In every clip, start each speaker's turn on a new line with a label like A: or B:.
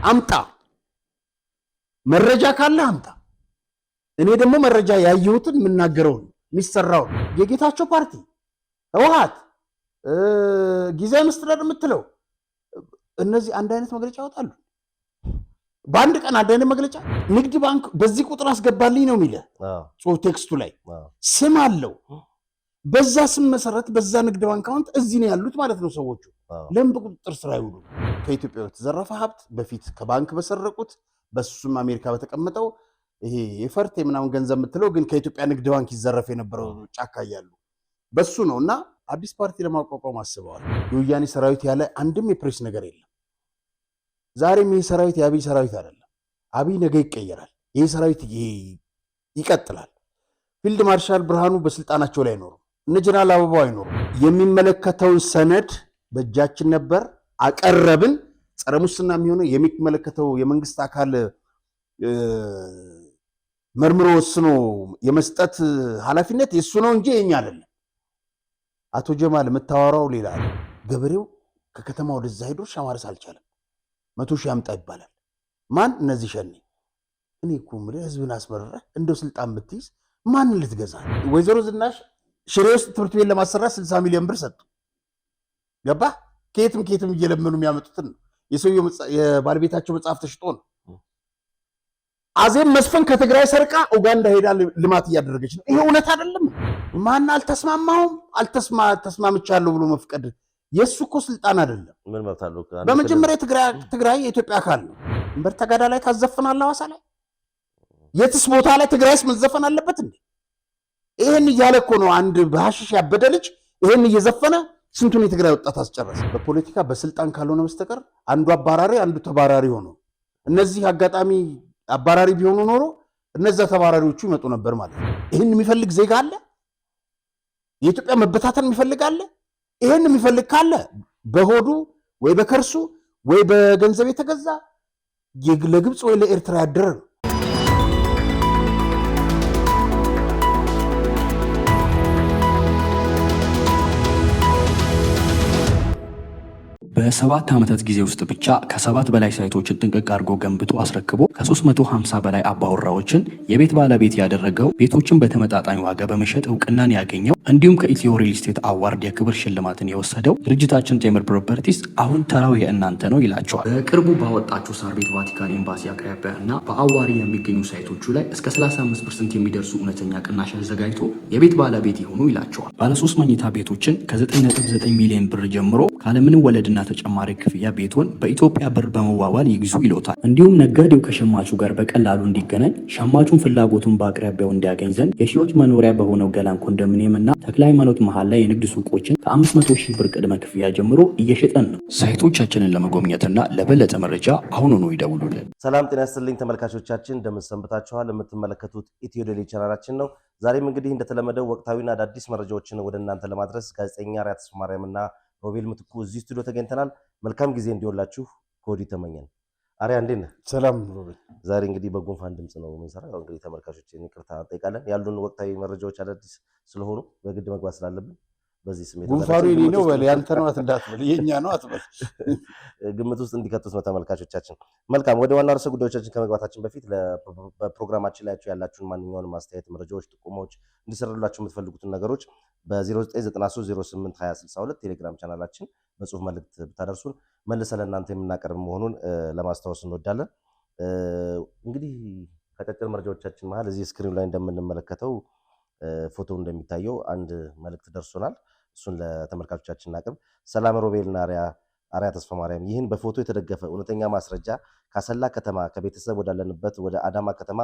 A: አምጣ መረጃ ካለ አምጣ። እኔ ደግሞ መረጃ ያየሁትን የምናገረው የሚሰራው የጌታቸው ፓርቲ ህወሓት ጊዜያዊ መስተዳድር የምትለው እነዚህ አንድ አይነት መግለጫ ያወጣሉ። በአንድ ቀን አንድ አይነት መግለጫ። ንግድ ባንክ በዚህ ቁጥር አስገባልኝ ነው የሚለ ጽሁፍ ቴክስቱ ላይ ስም አለው። በዛ ስም መሰረት በዛ ንግድ ባንክ አካውንት እዚህ ነው ያሉት ማለት ነው ሰዎቹ። ለምን በቁጥጥር ስር አይውሉ? ከኢትዮጵያ የተዘረፈ ሀብት በፊት ከባንክ በሰረቁት በሱም አሜሪካ በተቀመጠው ይሄ የፈርት ምናምን ገንዘብ የምትለው ግን ከኢትዮጵያ ንግድ ባንክ ይዘረፍ የነበረው ጫካ ያሉ በሱ ነው። እና አዲስ ፓርቲ ለማቋቋም አስበዋል። የወያኔ ሰራዊት ያለ አንድም የፕሬስ ነገር የለም። ዛሬም ይህ ሰራዊት የአብይ ሰራዊት አይደለም። አብይ ነገ ይቀየራል። ይህ ሰራዊት ይቀጥላል። ፊልድ ማርሻል ብርሃኑ በስልጣናቸው ላይ አይኖሩም። እነ ጀነራል አበባው አይኖሩም። የሚመለከተውን ሰነድ በእጃችን ነበር አቀረብን። ጸረ ሙስና የሚሆነው የሚመለከተው የመንግስት አካል መርምሮ ወስኖ የመስጠት ኃላፊነት የሱ ነው እንጂ የኛ አይደለም። አቶ ጀማል የምታወራው ሌላ ነው። ገበሬው ከከተማ ወደዛ ሄዶ እርሻ ማረስ አልቻለም። 100 ሺህ አምጣ ይባላል። ማን? እነዚህ ሸኔ። እኔ እኮ የምልህ ህዝብን አስመረረ እንደው ስልጣን ብትይዝ ማንን ልትገዛ? ወይዘሮ ዝናሽ ሽሬ ውስጥ ትምህርት ቤት ለማሰራት 60 ሚሊዮን ብር ሰጡ። ገባ? ከየትም እየለመኑ የሚያመጡትን ነው። የሰውየው የባለቤታቸው መጽሐፍ ተሽጦ ነው። አዜብ መስፍን ከትግራይ ሰርቃ ኡጋንዳ ሄዳ ልማት እያደረገች ነው። ይሄ እውነት አይደለም? ማን አልተስማማውም? ተስማምቻለሁ ብሎ መፍቀድ የሱ እኮ ስልጣን አይደለም።
B: ምን መብታለው?
A: በመጀመሪያ ትግራይ የኢትዮጵያ አካል ነው። እንበር ተጋዳ ላይ ታዘፍናለህ። ሐዋሳ ላይ የትስ ቦታ ላይ ትግራይስ መዘፈን አለበት እንዴ? ይሄን እያለ እኮ ነው አንድ በሐሽሽ ያበደ ልጅ ይሄን እየዘፈነ ስንቱን የትግራይ ወጣት አስጨረሰ። በፖለቲካ በስልጣን ካልሆነ በስተቀር አንዱ አባራሪ አንዱ ተባራሪ ሆኖ እነዚህ አጋጣሚ አባራሪ ቢሆኑ ኖሮ እነዛ ተባራሪዎቹ ይመጡ ነበር ማለት ነው። ይሄን የሚፈልግ ዜጋ አለ? የኢትዮጵያ መበታተን የሚፈልግ አለ? ይሄን የሚፈልግ ካለ በሆዱ ወይ በከርሱ ወይ በገንዘብ የተገዛ ለግብፅ ወይ ለኤርትራ ያደረ ነው።
C: በ7 ዓመታት ጊዜ ውስጥ ብቻ ከ7 በላይ ሳይቶችን ጥንቅቅ አድርጎ ገንብቶ አስረክቦ ከ350 በላይ አባወራዎችን የቤት ባለቤት ያደረገው ቤቶችን በተመጣጣኝ ዋጋ በመሸጥ እውቅናን ያገኘው እንዲሁም ከኢትዮ ሪል ስቴት አዋርድ የክብር ሽልማትን የወሰደው ድርጅታችን ቴምር ፕሮፐርቲስ አሁን ተራው የእናንተ ነው ይላቸዋል። በቅርቡ ባወጣቸው ሳር ቤት ቫቲካን ኤምባሲ አቅራቢያ እና በአዋሪ የሚገኙ ሳይቶቹ ላይ እስከ 35% የሚደርሱ እውነተኛ ቅናሽ አዘጋጅቶ የቤት ባለቤት ይሆኑ ይላቸዋል። ባለ 3 መኝታ ቤቶችን ከ9.9 ሚሊዮን ብር ጀምሮ ካለምንም ወለድና ተጨማሪ ክፍያ ቤቱን በኢትዮጵያ ብር በመዋዋል ይግዙ ይሎታል። እንዲሁም ነጋዴው ከሸማቹ ጋር በቀላሉ እንዲገናኝ ሸማቹን ፍላጎቱን በአቅራቢያው እንዲያገኝ ዘንድ የሺዎች መኖሪያ በሆነው ገላን ኮንዶሚኒየም እና ተክለ ሃይማኖት መሃል ላይ የንግድ ሱቆችን ከ500 ሺህ ብር ቅድመ ክፍያ ጀምሮ እየሸጠን ነው። ሳይቶቻችንን ለመጎብኘትና ለበለጠ መረጃ አሁኑኑ ይደውሉልን።
B: ሰላም ጤና ይስጥልኝ ተመልካቾቻችን፣ እንደምን ሰንብታችኋል? የምትመለከቱት ኢትዮ ዴይሊ ቻናላችን ነው። ዛሬም እንግዲህ እንደተለመደው ወቅታዊና አዳዲስ መረጃዎችን ወደ እናንተ ለማድረስ ጋዜጠኛ አርያ ተስፋ ማርያምና ሮቤል ምትኩ እዚህ ስቱዲዮ ተገኝተናል። መልካም ጊዜ እንዲሆንላችሁ ከወዲሁ ተመኘን። አርያ እንዴት ነህ?
A: ሰላም ሮቤል።
B: ዛሬ እንግዲህ በጉንፋን ድምጽ ነው የምንሰራው። እንግዲህ ተመልካቾችን ይቅርታ እንጠይቃለን። ያሉን ወቅታዊ መረጃዎች አዳዲስ ስለሆኑ በግድ መግባት ስላለብን በዚህ ስሜት
A: ጉንፋኑ የኔ ነው በል ያንተ ነው እንዳትበል የኛ ነው አትበል፣
B: ግምት ውስጥ እንዲከቱት ነው ተመልካቾቻችን። መልካም ወደ ዋና ርዕሰ ጉዳዮቻችን ከመግባታችን በፊት በፕሮግራማችን ላይ ያላችሁን ማንኛውንም አስተያየት፣ መረጃዎች፣ ጥቆማዎች እንዲሰሩላችሁ የምትፈልጉትን ነገሮች በ0993082062 ቴሌግራም ቻናላችን በጽሁፍ መልእክት ብታደርሱን መልሰን ለእናንተ የምናቀርብ መሆኑን ለማስታወስ እንወዳለን። እንግዲህ ከቀጥል መረጃዎቻችን መሀል እዚህ ስክሪን ላይ እንደምንመለከተው ፎቶ እንደሚታየው አንድ መልእክት ደርሶናል። እሱን ለተመልካቾቻችን እናቅርብ። ሰላም ሮቤልና አርያ ተስፋ ማርያም፣ ይህን በፎቶ የተደገፈ እውነተኛ ማስረጃ ካሰላ ከተማ ከቤተሰብ ወዳለንበት ወደ አዳማ ከተማ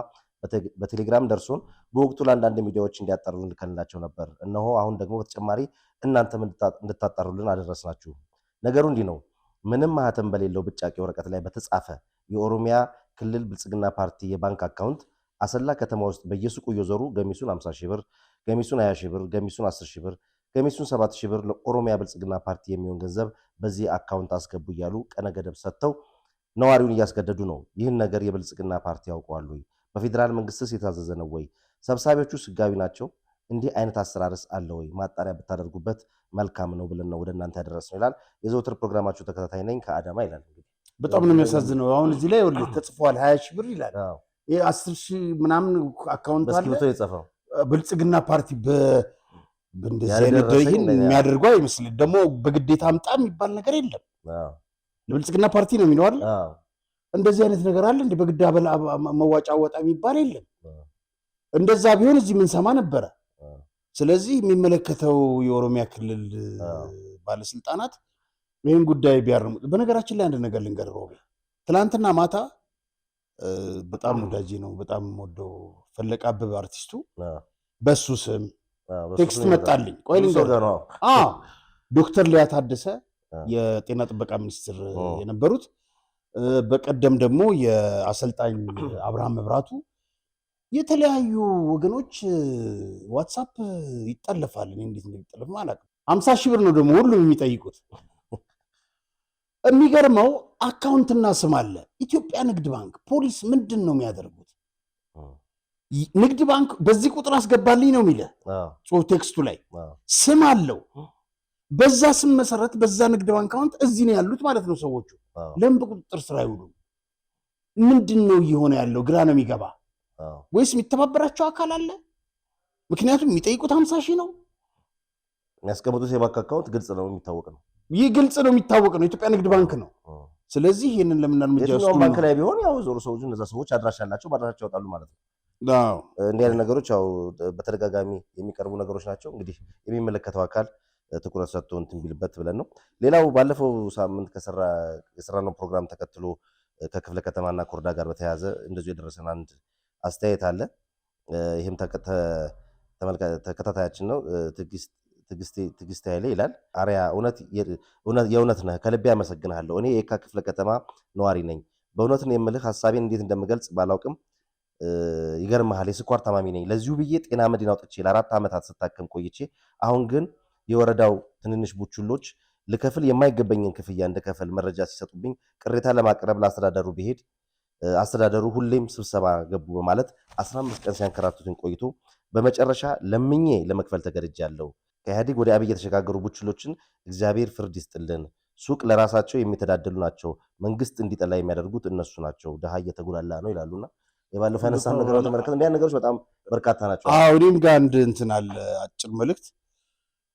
B: በቴሌግራም ደርሶን በወቅቱ ለአንዳንድ ሚዲያዎች እንዲያጣሩልን ልከንላቸው ነበር። እነሆ አሁን ደግሞ በተጨማሪ እናንተም እንድታጣሩልን አደረስናችሁ። ነገሩ እንዲህ ነው። ምንም ማህተም በሌለው ብጫቂ ወረቀት ላይ በተጻፈ የኦሮሚያ ክልል ብልጽግና ፓርቲ የባንክ አካውንት አሰላ ከተማ ውስጥ በየሱቁ እየዞሩ ገሚሱን 50 ሺህ ብር፣ ገሚሱን 20 ሺህ ብር፣ ገሚሱን 10 ሺህ ብር፣ ገሚሱን 7 ሺህ ብር ለኦሮሚያ ብልጽግና ፓርቲ የሚሆን ገንዘብ በዚህ አካውንት አስገቡ እያሉ ቀነ ገደብ ሰጥተው ነዋሪውን እያስገደዱ ነው። ይህን ነገር የብልጽግና ፓርቲ ያውቀዋል ወይ? በፌዴራል መንግስትስ የታዘዘ ነው ወይ? ሰብሳቢዎቹ ህጋዊ ናቸው? እንዲህ አይነት አሰራርስ አለ ወይ? ማጣሪያ ብታደርጉበት መልካም ነው ብለን ነው ወደ እናንተ ያደረስነው ይላል። የዘውትር ፕሮግራማችሁ ተከታታይ ነኝ ከአዳማ ይላል። እንግዲህ
A: በጣም ነው የሚያሳዝነው። አሁን እዚህ ላይ ወልህ ተጽፏል 20 ሺህ ብር ይላል። ይሄ 10 ሺህ ምናምን አካውንት አለ
B: በስክሪፕቶ የጻፈው
A: ብልጽግና ፓርቲ በእንደዚህ አይነት ይሄን የሚያደርጉ አይመስልም። ደግሞ በግዴታ አምጣ የሚባል ነገር የለም። ለብልጽግና ፓርቲ ነው የሚለው አይደል? እንደዚህ አይነት ነገር አለ እንደ በግድ መዋጫ ወጣ የሚባል የለም። እንደዛ ቢሆን እዚህ ምን ሰማ ነበረ። ስለዚህ የሚመለከተው የኦሮሚያ ክልል ባለስልጣናት ይህን ጉዳይ ቢያርሙት። በነገራችን ላይ አንድ ነገር ልንገርህ ሮቤ፣ ትናንትና ማታ በጣም ወዳጄ ነው በጣም ወደው ፈለቀ አበበ አርቲስቱ በሱ ስም ቴክስት መጣልኝ። ቆይ ልንገርህ፣ ዶክተር ሊያ ታደሰ የጤና ጥበቃ ሚኒስትር የነበሩት፣ በቀደም ደግሞ የአሰልጣኝ አብርሃም መብራቱ፣ የተለያዩ ወገኖች ዋትሳፕ ይጠለፋል። እኔ እንዴት እንደሚጠለፍ አላውቅም። 50 ሺህ ብር ነው ደግሞ ሁሉም የሚጠይቁት። የሚገርመው አካውንትና ስም አለ። ኢትዮጵያ ንግድ ባንክ፣ ፖሊስ ምንድን ነው የሚያደርጉት? ንግድ ባንክ በዚህ ቁጥር አስገባልኝ ነው የሚለ ጽሁፍ ቴክስቱ ላይ ስም አለው። በዛ ስም መሰረት በዛ ንግድ ባንክ አካውንት እዚህ ነው ያሉት ማለት ነው ሰዎቹ። ለምን በቁጥጥር ስር አይውሉም? ምንድን ነው እየሆነ ያለው? ግራ ነው የሚገባ። ወይስ የሚተባበራቸው አካል አለ? ምክንያቱም የሚጠይቁት 50 ሺህ ነው።
B: የሚያስቀምጡት የባንክ አካውንት ግልጽ ነው የሚታወቅ ነው።
A: ይህ ግልጽ ነው የሚታወቅ ነው። የኢትዮጵያ ንግድ ባንክ ነው። ስለዚህ ይህንን ለምን እርምጃ
B: የትኛው ባንክ ላይ ቢሆን ያው ዞሮ ሰዎች እነዛ ሰዎች አድራሻ አላቸው፣ በአድራሻቸው ያወጣሉ ማለት ነው። እንዲህ አይነት ነገሮች ያው በተደጋጋሚ የሚቀርቡ ነገሮች ናቸው። እንግዲህ የሚመለከተው አካል ትኩረት ሰጥቶ እንትን ቢልበት ብለን ነው። ሌላው ባለፈው ሳምንት የሰራነው ፕሮግራም ተከትሎ ከክፍለ ከተማና ኮረዳ ጋር በተያያዘ እንደዚሁ የደረሰን አንድ አስተያየት አለ። ይህም ተከታታያችን ነው ትዕግስት ኃይሌ ይላል። አሪያ የእውነት ነህ፣ ከልቤ አመሰግንሃለሁ። እኔ የካ ክፍለ ከተማ ነዋሪ ነኝ። በእውነት ነው የምልህ፣ ሀሳቤን እንዴት እንደምገልጽ ባላውቅም ይገርምሃል፣ የስኳር ታማሚ ነኝ። ለዚሁ ብዬ ጤና መድን አውጥቼ ለ4 ዓመታት ስታከም ቆይቼ አሁን ግን የወረዳው ትንንሽ ቡችሎች ልከፍል የማይገባኝን ክፍያ እንደከፈል መረጃ ሲሰጡብኝ ቅሬታ ለማቅረብ ለአስተዳደሩ ብሄድ አስተዳደሩ ሁሌም ስብሰባ ገቡ በማለት 15 ቀን ሲያንከራቱትን ቆይቶ በመጨረሻ ለምኜ ለመክፈል ተገድጃለሁ። ከኢህአዴግ ወደ አብይ የተሸጋገሩ ቡችሎችን እግዚአብሔር ፍርድ ይስጥልን። ሱቅ ለራሳቸው የሚተዳደሉ ናቸው። መንግስት እንዲጠላ የሚያደርጉት እነሱ ናቸው። ድሃ እየተጉላላ ነው ይላሉና የባለፈው ያነሳን ነገር በተመለከተ እንዲያን ነገሮች በጣም በርካታ ናቸው።
A: እኔም ጋር አንድ እንትን አለ አጭር መልእክት።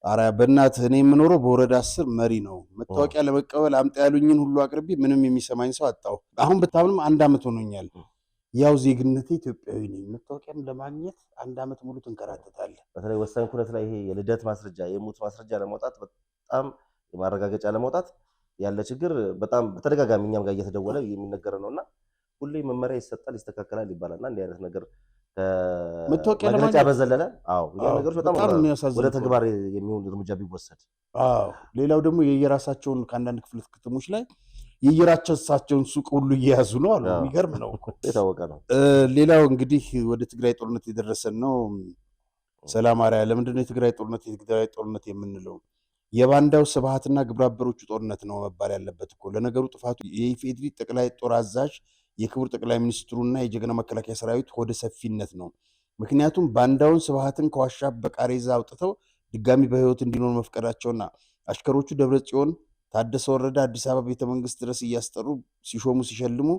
A: አሪያ በእናትህ እኔ የምኖረው በወረዳ 10 መሪ ነው። መታወቂያ ለመቀበል አምጣ ያሉኝን ሁሉ አቅርቤ ምንም የሚሰማኝ ሰው አጣሁ። አሁን ብታምንም 1 ዓመት ሆኖኛል። ያው ዜግነቴ ኢትዮጵያዊ ነኝ። መታወቂያም ለማግኘት 1 ዓመት ሙሉ ትንከራተታለህ።
B: በተለይ ወሳኝ ኩነት ላይ ይሄ የልደት ማስረጃ የሞት ማስረጃ ለማውጣት በጣም የማረጋገጫ ለማውጣት ያለ ችግር በጣም በተደጋጋሚ እኛም ጋር እየተደወለ የሚነገር ነውና ሁሌ መመሪያ ይሰጣል ይስተካከላል ይባላልና እንዲህ አይነት ነገር መግለጫ በዘለለ ነገሮች በጣም ወደ ተግባር የሚሆን እርምጃ ቢወሰድ።
A: ሌላው ደግሞ የየራሳቸውን ከአንዳንድ ክፍለ ከተሞች ላይ የየራሳቸውን ሱቅ ሁሉ እየያዙ ነው አሉ። የሚገርም ነው፣
B: የታወቀ ነው።
A: ሌላው እንግዲህ ወደ ትግራይ ጦርነት የደረሰን ነው። ሰላም አርአያ፣ ለምንድነው የትግራይ ጦርነት የምንለው? የባንዳው ስብሃትና ግብረአበሮቹ ጦርነት ነው መባል ያለበት እኮ። ለነገሩ ጥፋቱ የኢፌዴሪ ጠቅላይ ጦር አዛዥ የክቡር ጠቅላይ ሚኒስትሩና የጀግና መከላከያ ሰራዊት ሆደ ሰፊነት ነው። ምክንያቱም ባንዳውን ስብሃትን ከዋሻ በቃሬዛ አውጥተው ድጋሚ በህይወት እንዲኖር መፍቀዳቸውና አሽከሮቹ ደብረጽዮን ታደሰ ወረደ አዲስ አበባ ቤተመንግስት ድረስ እያስጠሩ ሲሾሙ ሲሸልሙ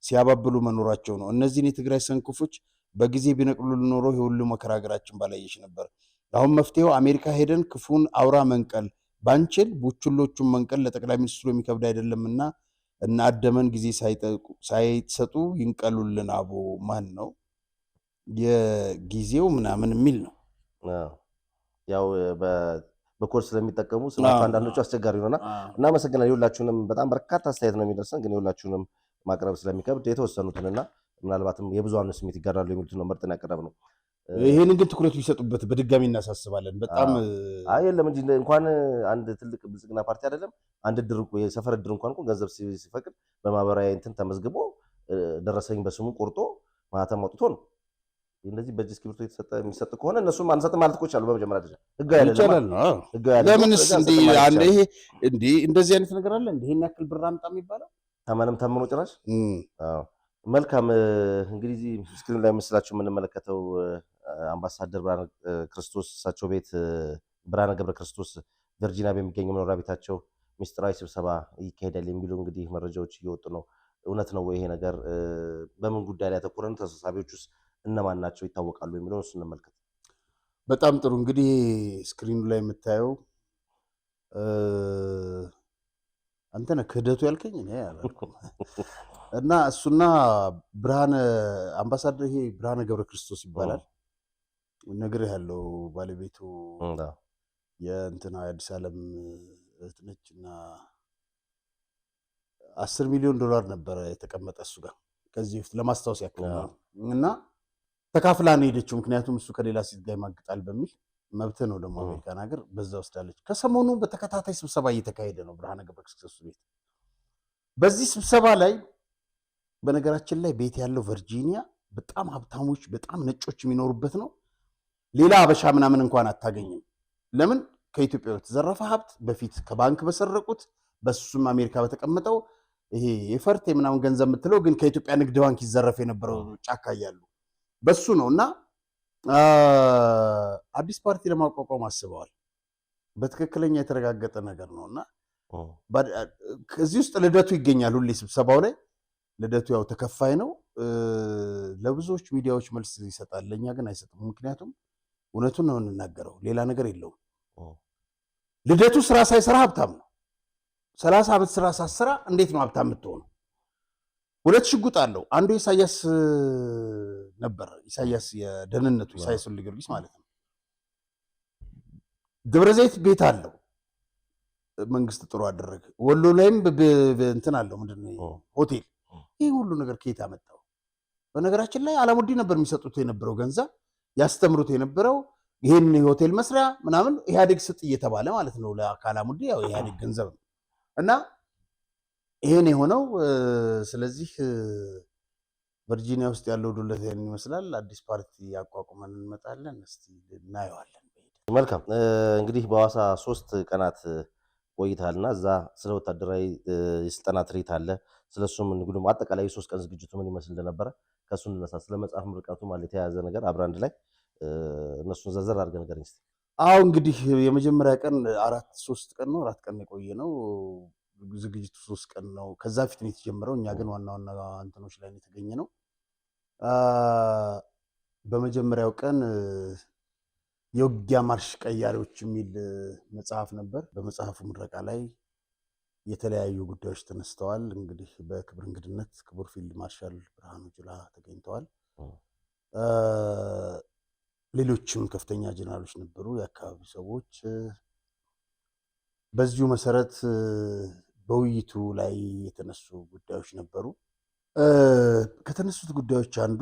A: ሲያባብሉ መኖራቸው ነው። እነዚህን የትግራይ ሰንኩፎች በጊዜ ቢነቅሉ ኖሮ የሁሉ መከራ ሀገራችን ባላየች ነበር። አሁን መፍትሄው አሜሪካ ሄደን ክፉን አውራ መንቀል ባንችል ቡችሎቹን መንቀል ለጠቅላይ ሚኒስትሩ የሚከብድ አይደለምና እና አደመን ጊዜ ሳይሰጡ ይንቀሉልን። አቦ ማን ነው የጊዜው ምናምን የሚል ነው።
B: ያው በኮርስ ስለሚጠቀሙ ስማቸው አንዳንዶቹ አስቸጋሪ ነውና እናመሰግናለን። የሁላችሁንም በጣም በርካታ አስተያየት ነው የሚደርሰን፣ ግን የሁላችሁንም ማቅረብ ስለሚከብድ የተወሰኑትንና ምናልባትም የብዙሃኑ ስሜት ይጋራሉ የሚሉትን ነው መርጠን ያቀረብ ነው።
A: ይሄንን ግን ትኩረት ቢሰጡበት በድጋሚ እናሳስባለን። በጣም
B: የለም እንጂ እንኳን አንድ ትልቅ ብልጽግና ፓርቲ አይደለም አንድ ድር የሰፈር ድር እንኳን ገንዘብ ሲፈቅድ በማህበራዊ እንትን ተመዝግቦ ደረሰኝ በስሙ ቆርጦ ማህተም አውጥቶ ነው። እንደዚህ በእጅ እስክሪብቶ የሚሰጥ ከሆነ እነሱም አንሰጥም ማለት እኮ ይቻላል። በመጀመሪያ ደረጃ ህጋዊ አይደለም።
A: ለምንስ እንደዚህ አይነት ነገር አለ? ይሄን ያክል ብር አምጣ የሚባለው
B: ተመኖ ጭራሽ። መልካም እንግዲህ ስክሪን ላይ ምስላችሁ የምንመለከተው አምባሳደር ብርሃነ ክርስቶስ እሳቸው ቤት ብርሃነ ገብረ ክርስቶስ ቨርጂኒያ በሚገኘው መኖሪያ ቤታቸው ሚስጥራዊ ስብሰባ ይካሄዳል የሚሉ እንግዲህ መረጃዎች እየወጡ ነው። እውነት ነው ወይ ይሄ ነገር? በምን ጉዳይ ላይ ያተኮረን? ተሰብሳቢዎች ውስጥ እነማን ናቸው ይታወቃሉ የሚለውን እሱ እንመልከት።
A: በጣም ጥሩ። እንግዲህ ስክሪኑ ላይ የምታየው አንተ ነህ ክህደቱ ያልከኝ እኔ አላልኩም። እና እሱና ብርሃነ አምባሳደር ይሄ ብርሃነ ገብረ ክርስቶስ ይባላል። ነገር ያለው ባለቤቱ የእንትና አዲስ ዓለም እህት ነች እና $10 ሚሊዮን ነበረ የተቀመጠ እሱ ጋር ከዚህ በፊት ለማስታወስ ያክል ነው። እና ተካፍላ ነው ሄደችው። ምክንያቱም እሱ ከሌላ ሴት ጋር ይማግጣል በሚል መብት ነው ደግሞ አሜሪካን ሀገር በዛ ወስዳለች። ከሰሞኑ በተከታታይ ስብሰባ እየተካሄደ ነው ብርሃነ ገብረ ክርስቶስ ቤት። በዚህ ስብሰባ ላይ በነገራችን ላይ ቤት ያለው ቨርጂኒያ በጣም ሀብታሞች በጣም ነጮች የሚኖሩበት ነው። ሌላ አበሻ ምናምን እንኳን አታገኝም። ለምን? ከኢትዮጵያ በተዘረፈ ሀብት በፊት ከባንክ በሰረቁት በሱም አሜሪካ በተቀመጠው ይሄ የፈርት ምናምን ገንዘብ የምትለው ግን ከኢትዮጵያ ንግድ ባንክ ይዘረፍ የነበረው ጫካ እያሉ በሱ ነው። እና አዲስ ፓርቲ ለማቋቋም አስበዋል። በትክክለኛ የተረጋገጠ ነገር ነው። እና ከዚህ ውስጥ ልደቱ ይገኛል ሁሌ ስብሰባው ላይ። ልደቱ ያው ተከፋይ ነው። ለብዙዎች ሚዲያዎች መልስ ይሰጣል፣ ለእኛ ግን አይሰጥም። ምክንያቱም እውነቱን ነው የምንናገረው፣ ሌላ ነገር የለውም። ልደቱ ስራ ሳይሰራ ሀብታም ነው። 30 ዓመት ስራ ሳሰራ እንዴት ነው ሀብታም የምትሆነው? 2 ሽጉጥ አለው። አንዱ ኢሳያስ ነበር። ኢሳያስ የደህንነቱ ኢሳያስ ወልደጊዮርጊስ ማለት ነው። ደብረዘይት ቤት አለው። መንግስት ጥሩ አደረገ። ወሎ ላይም እንትን አለው ምንድነው ሆቴል። ይህ ሁሉ ነገር ከየት አመጣው? በነገራችን ላይ አላሙዲ ነበር የሚሰጡት የነበረው ገንዘብ ያስተምሩት የነበረው ይሄን ሆቴል መስሪያ ምናምን ኢህአዴግ ስጥ እየተባለ ማለት ነው ለአላሙዲ ያው ኢህአዴግ ገንዘብ ነው። እና ይሄን የሆነው ስለዚህ ቨርጂኒያ ውስጥ ያለው ዱለት ይሄን ይመስላል። አዲስ ፓርቲ ያቋቁመን እንመጣለን። እስቲ እናየዋለን።
B: መልካም እንግዲህ በሐዋሳ 3 ቀናት ቆይታልና እዛ ስለ ወታደራዊ የስልጠና ትርኢት አለ። ስለሱም እንግዲህ አጠቃላይ 3 ቀን ዝግጅቱ ምን ይመስል እንደነበረ ከሱ እንነሳ። ስለ መጽሐፍ ምርቃቱ ማለት የተያዘ ነገር አብራንድ ላይ እነሱን ዘርዘር አድርገን ነገር እስቲ።
A: አዎ እንግዲህ የመጀመሪያ ቀን 4 ቀን ነው 4 ቀን የቆየ ነው ዝግጅቱ። 3 ቀን ነው። ከዛ ፊት ነው የተጀመረው። እኛ ግን ዋና እንትኖች ላይ ነው የተገኘ ነው። በመጀመሪያው ቀን የውጊያ ማርሽ ቀያሪዎች የሚል መጽሐፍ ነበር። በመጽሐፉ ምረቃ ላይ የተለያዩ ጉዳዮች ተነስተዋል። እንግዲህ በክብር እንግድነት ክቡር ፊልድ ማርሻል ብርሃኑ ጁላ ተገኝተዋል። ሌሎችም ከፍተኛ ጀነራሎች ነበሩ፣ የአካባቢ ሰዎች። በዚሁ መሰረት በውይይቱ ላይ የተነሱ ጉዳዮች ነበሩ። ከተነሱት ጉዳዮች አንዱ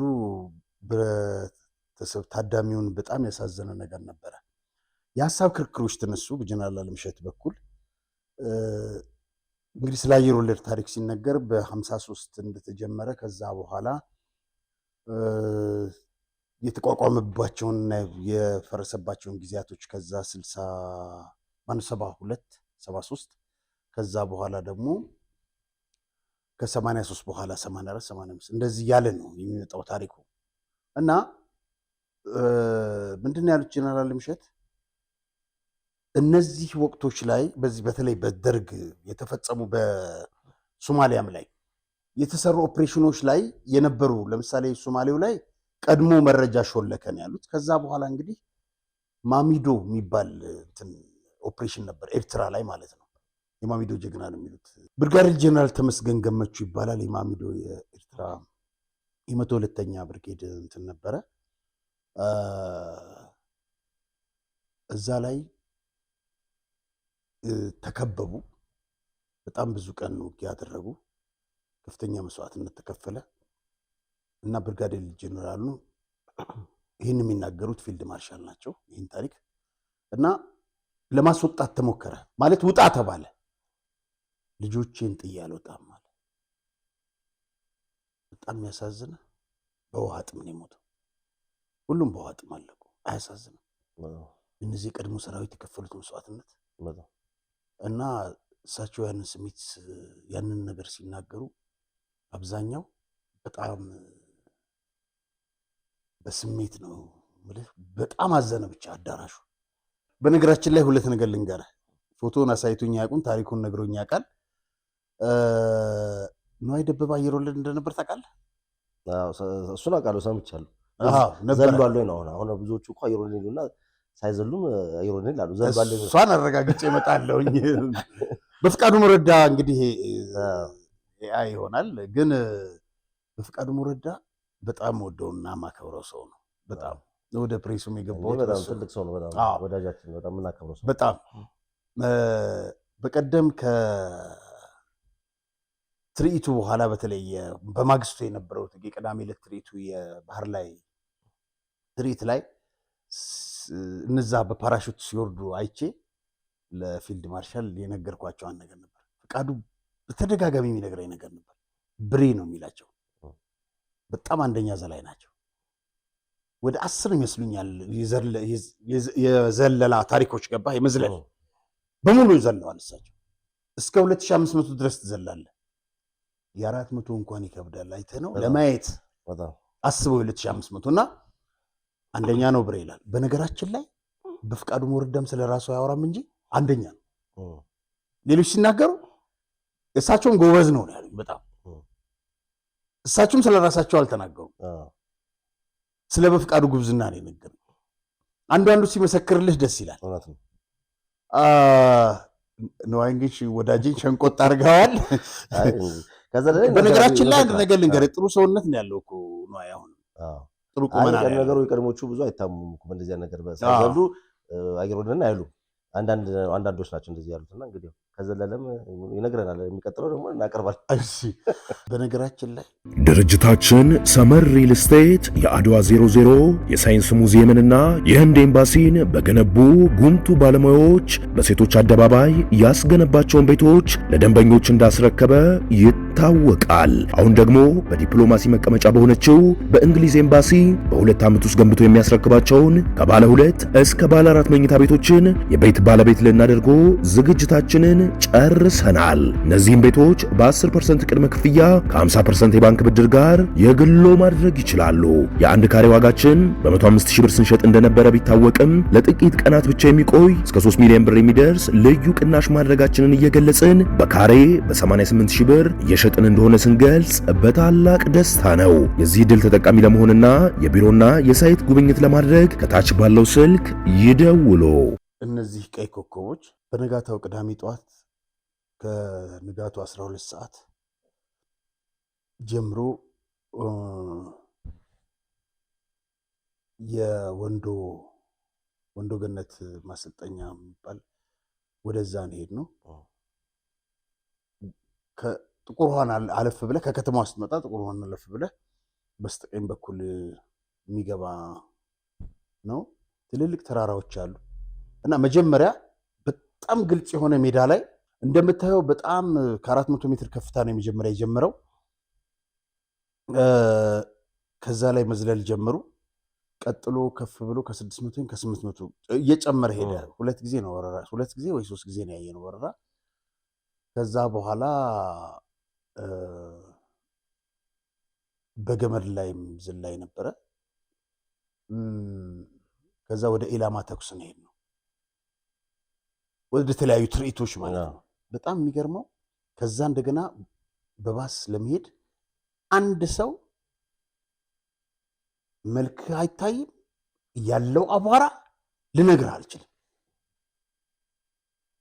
A: በተሰብ ታዳሚውን በጣም ያሳዘነ ነገር ነበረ። የሀሳብ ክርክሮች ተነሱ በጀነራል አለምሸት በኩል። እንግዲህ ስለ አየር ወለድ ታሪክ ሲነገር በ53 እንደተጀመረ ከዛ በኋላ የተቋቋመባቸውን የፈረሰባቸውን ጊዜያቶች ከዛ 72 73 ከዛ በኋላ ደግሞ ከ83 በኋላ 84 85 እንደዚህ ያለ ነው የሚመጣው ታሪኩ። እና ምንድን ነው ያሉት ጀነራል አለምሸት እነዚህ ወቅቶች ላይ በዚህ በተለይ በደርግ የተፈጸሙ በሶማሊያም ላይ የተሰሩ ኦፕሬሽኖች ላይ የነበሩ ለምሳሌ ሶማሌው ላይ ቀድሞ መረጃ ሾለከን ያሉት። ከዛ በኋላ እንግዲህ ማሚዶ የሚባል ኦፕሬሽን ነበር ኤርትራ ላይ ማለት ነው። የማሚዶ ጀግና ነው የሚሉት ብርጋዴር ጀነራል ተመስገን ገመቹ ይባላል። የማሚዶ የኤርትራ የ102ኛ ብርጌድ እንትን ነበረ። እዛ ላይ ተከበቡ። በጣም ብዙ ቀን ውጊያ ያደረጉ፣ ከፍተኛ መስዋዕትነት ተከፈለ እና ብርጋዴር ጀነራሉ ይህን የሚናገሩት ፊልድ ማርሻል ናቸው። ይህን ታሪክ እና ለማስወጣት ተሞከረ። ማለት ውጣ ተባለ። ልጆቼን ጥዬ አልወጣም አለ። በጣም የሚያሳዝነ በውሃ ጥም ነው የሞተው። ሁሉም በውሃ ጥም አለቁ። አያሳዝንም? እነዚህ የቀድሞ ሰራዊት የከፈሉት መስዋዕትነት እና እሳቸው ያንን ስሜት ያንን ነገር ሲናገሩ አብዛኛው በጣም በስሜት ነው ማለት በጣም አዘነ ብቻ አዳራሹ። በነገራችን ላይ 2 ነገር ልንገርህ። ፎቶን አሳይቶኝ ያውቁን ታሪኩን ነግሮኝ ያውቃል። ነዋይ ደበበ አየር ወለድ እንደነበር ታውቃለህ?
B: እሱን አውቃለሁ፣ ሰምቻለሁ።
A: ዘሏል
B: ነው አሁን ብዙዎቹ እኮ አየር ወለድ ይሉና ሳይዘሉም አየር ወለድ ይላሉ። ዘሏል ነው።
A: እሷን አረጋግጬ እመጣለሁኝ። በፍቃዱ ሞረዳ እንግዲህ ይሆናል፣ ግን በፍቃዱ ሞረዳ በጣም ወደውና ማከብረው ሰው ነው። በጣም ወደ ፕሬሱም የገባው
B: በጣም ትልቅ ሰው ነው። በጣም ወዳጃችን፣ በጣም የምናከብረው ሰው
A: በጣም በቀደም ከትርኢቱ በኋላ በተለይ በማግስቱ የነበረው የቅዳሜ ዕለት ትርኢቱ የባህር ላይ ትርኢት ላይ እነዛ በፓራሹት ሲወርዱ አይቼ ለፊልድ ማርሻል የነገርኳቸው አንድ ነገር ነበር። ፍቃዱ በተደጋጋሚ የሚነግረኝ ነገር ነበር። ብሬ ነው የሚላቸው። በጣም አንደኛ ዘላይ ናቸው። ወደ 10 ይመስሉኛል የዘለላ ታሪኮች ገባ የመዝለል በሙሉ ይዘለዋል እሳቸው። እስከ 2500 ድረስ ትዘላለህ። የ400 እንኳን ይከብዳል። አይተህ ነው ለማየት አስበው 2500 እና አንደኛ ነው ብሬ ይላል። በነገራችን ላይ በፍቃዱ ሞረዳም ስለራሱ አያወራም እንጂ አንደኛ ነው። ሌሎች ሲናገሩ እሳቸውም ጎበዝ ነው ያሉኝ። በጣም እሳቸውም ስለራሳቸው አልተናገሩም። ስለ በፍቃዱ ጉብዝና ነው የነገሩኝ። አንዱ ሲመሰክርልህ ደስ ይላል። ነዋይ እንግዲህ ወዳጅን ሸንቆጥ አድርገዋል። በነገራችን ላይ አንድ ነገር ልንገርህ፣ ጥሩ ሰውነት ነው ያለው እኮ ነዋይ። አሁን ጥሩ ቁመና ነው
B: ነገሩ። የቀድሞቹ ብዙ አይታሙም እኮ እንደዚህ ነገር በሳይዘሉ አየር ወለድና አይሉ አንዳንዶች ናቸው እንደዚህ ያሉትና እንግዲህ ከዘለለም ይነግረናል። የሚቀጥለው ደግሞ እናቀርባለን።
A: እሺ፣ በነገራችን ላይ
D: ድርጅታችን ሰመር ሪል ስቴት የአድዋ 00 የሳይንስ ሙዚየምንና የህንድ ኤምባሲን በገነቡ ጉምቱ ባለሙያዎች በሴቶች አደባባይ ያስገነባቸውን ቤቶች ለደንበኞች እንዳስረከበ ይታወቃል። አሁን ደግሞ በዲፕሎማሲ መቀመጫ በሆነችው በእንግሊዝ ኤምባሲ በ2 ዓመት ውስጥ ገንብቶ የሚያስረክባቸውን ከባለ 2 እስከ ባለ 4 መኝታ ቤቶችን የቤት ባለቤት ልናደርጎ ዝግጅታችንን ጨርሰናል። እነዚህም ቤቶች በ10% ቅድመ ክፍያ ከ50% የባንክ ብድር ጋር የግሎ ማድረግ ይችላሉ። የአንድ ካሬ ዋጋችን በ105,000 ብር ስንሸጥ እንደነበረ ቢታወቅም ለጥቂት ቀናት ብቻ የሚቆይ እስከ 3 ሚሊዮን ብር የሚደርስ ልዩ ቅናሽ ማድረጋችንን እየገለጽን በካሬ በ88,000 ብር እየሸጥን እንደሆነ ስንገልጽ በታላቅ ደስታ ነው። የዚህ ድል ተጠቃሚ ለመሆንና የቢሮና የሳይት ጉብኝት ለማድረግ ከታች ባለው ስልክ ይደውሉ።
A: እነዚህ ቀይ ኮከቦች በነጋታው ቅዳሜ ጠዋት ከንጋቱ 12 ሰዓት ጀምሮ የወንዶ ገነት ማሰልጠኛ የሚባል ወደዛ እንሄድ ነው። ከጥቁር ውሃን አለፍ ብለህ ከከተማው ስትመጣ ጥቁር ውሃን አለፍ ብለህ በስተቀኝ በኩል የሚገባ ነው። ትልልቅ ተራራዎች አሉ እና መጀመሪያ በጣም ግልጽ የሆነ ሜዳ ላይ እንደምታየው በጣም ከ400 ሜትር ከፍታ ነው የመጀመሪያ የጀመረው። ከዛ ላይ መዝለል ጀመሩ። ቀጥሎ ከፍ ብሎ ከ600 ወይም ከ800 እየጨመረ ሄደ። 2 ጊዜ ነው ወረራ፣ 2 ጊዜ ወይ 3 ጊዜ ነው ያየነው ወረራ። ከዛ በኋላ በገመድ ላይም ዝላይ ነበረ። ከዛ ወደ ኢላማ ተኩስ ነው ሄድነው፣ ወደ ተለያዩ ትርኢቶች ማለት ነው። በጣም የሚገርመው ከዛ እንደገና በባስ ለመሄድ አንድ ሰው መልክ አይታይም፣ ያለው አቧራ ልነግርህ አልችልም።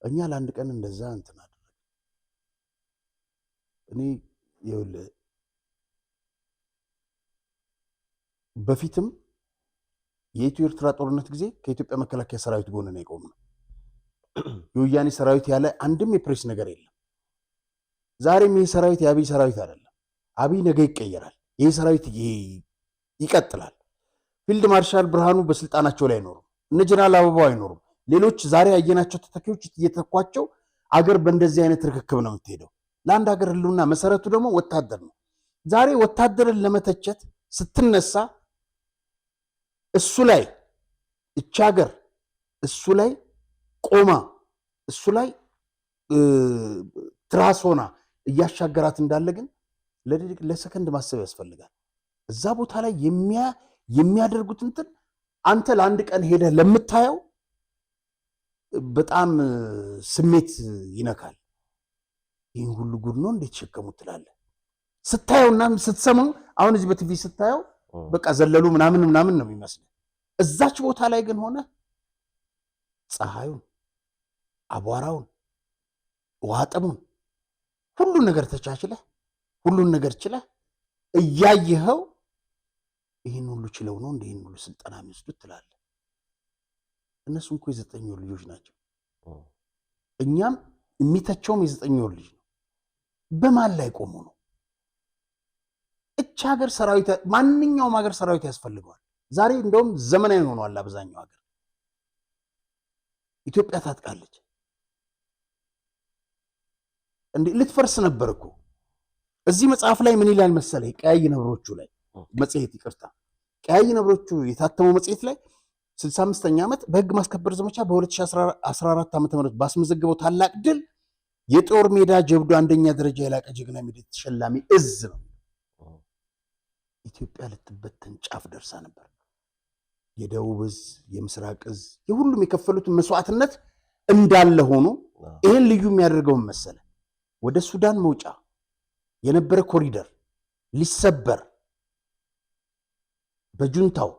A: እኛ ለአንድ ቀን እንደዛ እንትን አደረግን። እኔ ይኸውልህ በፊትም የኢትዮ ኤርትራ ጦርነት ጊዜ ከኢትዮጵያ መከላከያ ሰራዊት ጎን ነው የቆምነው። የወያኔ ሰራዊት ያለ አንድም የፕሬስ ነገር የለም። ዛሬም ይህ ሰራዊት የአብይ ሰራዊት አይደለም። አብይ ነገ ይቀየራል። ይህ ሰራዊት ይቀጥላል። ፊልድ ማርሻል ብርሃኑ በስልጣናቸው ላይ አይኖሩም። እነ ጀነራል አበባው አይኖሩም። ሌሎች ዛሬ ያየናቸው ተተኪዎች እየተኳቸው አገር በእንደዚህ አይነት ርክክብ ነው የምትሄደው። ለአንድ ሀገር ህልውና መሰረቱ ደግሞ ወታደር ነው። ዛሬ ወታደርን ለመተቸት ስትነሳ እሱ ላይ እቻ ሀገር እሱ ላይ ቆማ እሱ ላይ ትራስ ሆና እያሻገራት እንዳለ ግን ለሰከንድ ማሰብ ያስፈልጋል። እዛ ቦታ ላይ የሚያደርጉት እንትን አንተ ለአንድ ቀን ሄደህ ለምታየው በጣም ስሜት ይነካል። ይህን ሁሉ ጉድ ነው እንዴት ተሸከሙት ትላለህ ስታየውና ስትሰማው። አሁን እዚህ በቲቪ ስታየው በቃ ዘለሉ ምናምን ነው የሚመስለው። እዛች ቦታ ላይ ግን ሆነ ፀሐዩን፣ አቧራውን፣ ዋጠሙን ሁሉን ነገር ተቻችለህ ሁሉን ነገር ችለህ እያየኸው ይህን ሁሉ ችለው ነው እንደ ይህን ሁሉ ስልጠና የሚወስዱት ትላለህ። እነሱም እኮ የ9 ወር ልጆች ናቸው። እኛም የሚተቸውም የ9 ወር ልጅ ነው። በማን ላይ ቆሞ ነው? እች ሀገር ሰራዊት፣ ማንኛውም ሀገር ሰራዊት ያስፈልገዋል። ዛሬ እንደውም ዘመናዊ ሆኗል አብዛኛው ሀገር። ኢትዮጵያ ታጥቃለች እንዴ? ልትፈርስ ነበር እኮ። እዚህ መጽሐፍ ላይ ምን ይላል መሰለህ? ቀያይ ነብሮቹ ላይ መጽሔት፣ ይቅርታ፣ ቀያይ ነብሮቹ የታተመው መጽሔት ላይ 65ኛ ዓመት በህግ ማስከበር ዘመቻ በ2014 ዓ.ም ባስመዘገበው ታላቅ ድል የጦር ሜዳ ጀብዱ አንደኛ ደረጃ የላቀ ጀግና ሜዳሊያ ተሸላሚ እዝ ነው። ኢትዮጵያ ልትበተን ጫፍ ደርሳ ነበር። የደቡብ እዝ፣ የምስራቅ እዝ፣ የሁሉም የከፈሉትን መስዋዕትነት እንዳለ ሆኖ ይህን ልዩ የሚያደርገውን መሰለ ወደ ሱዳን መውጫ የነበረ ኮሪደር ሊሰበር በጁንታው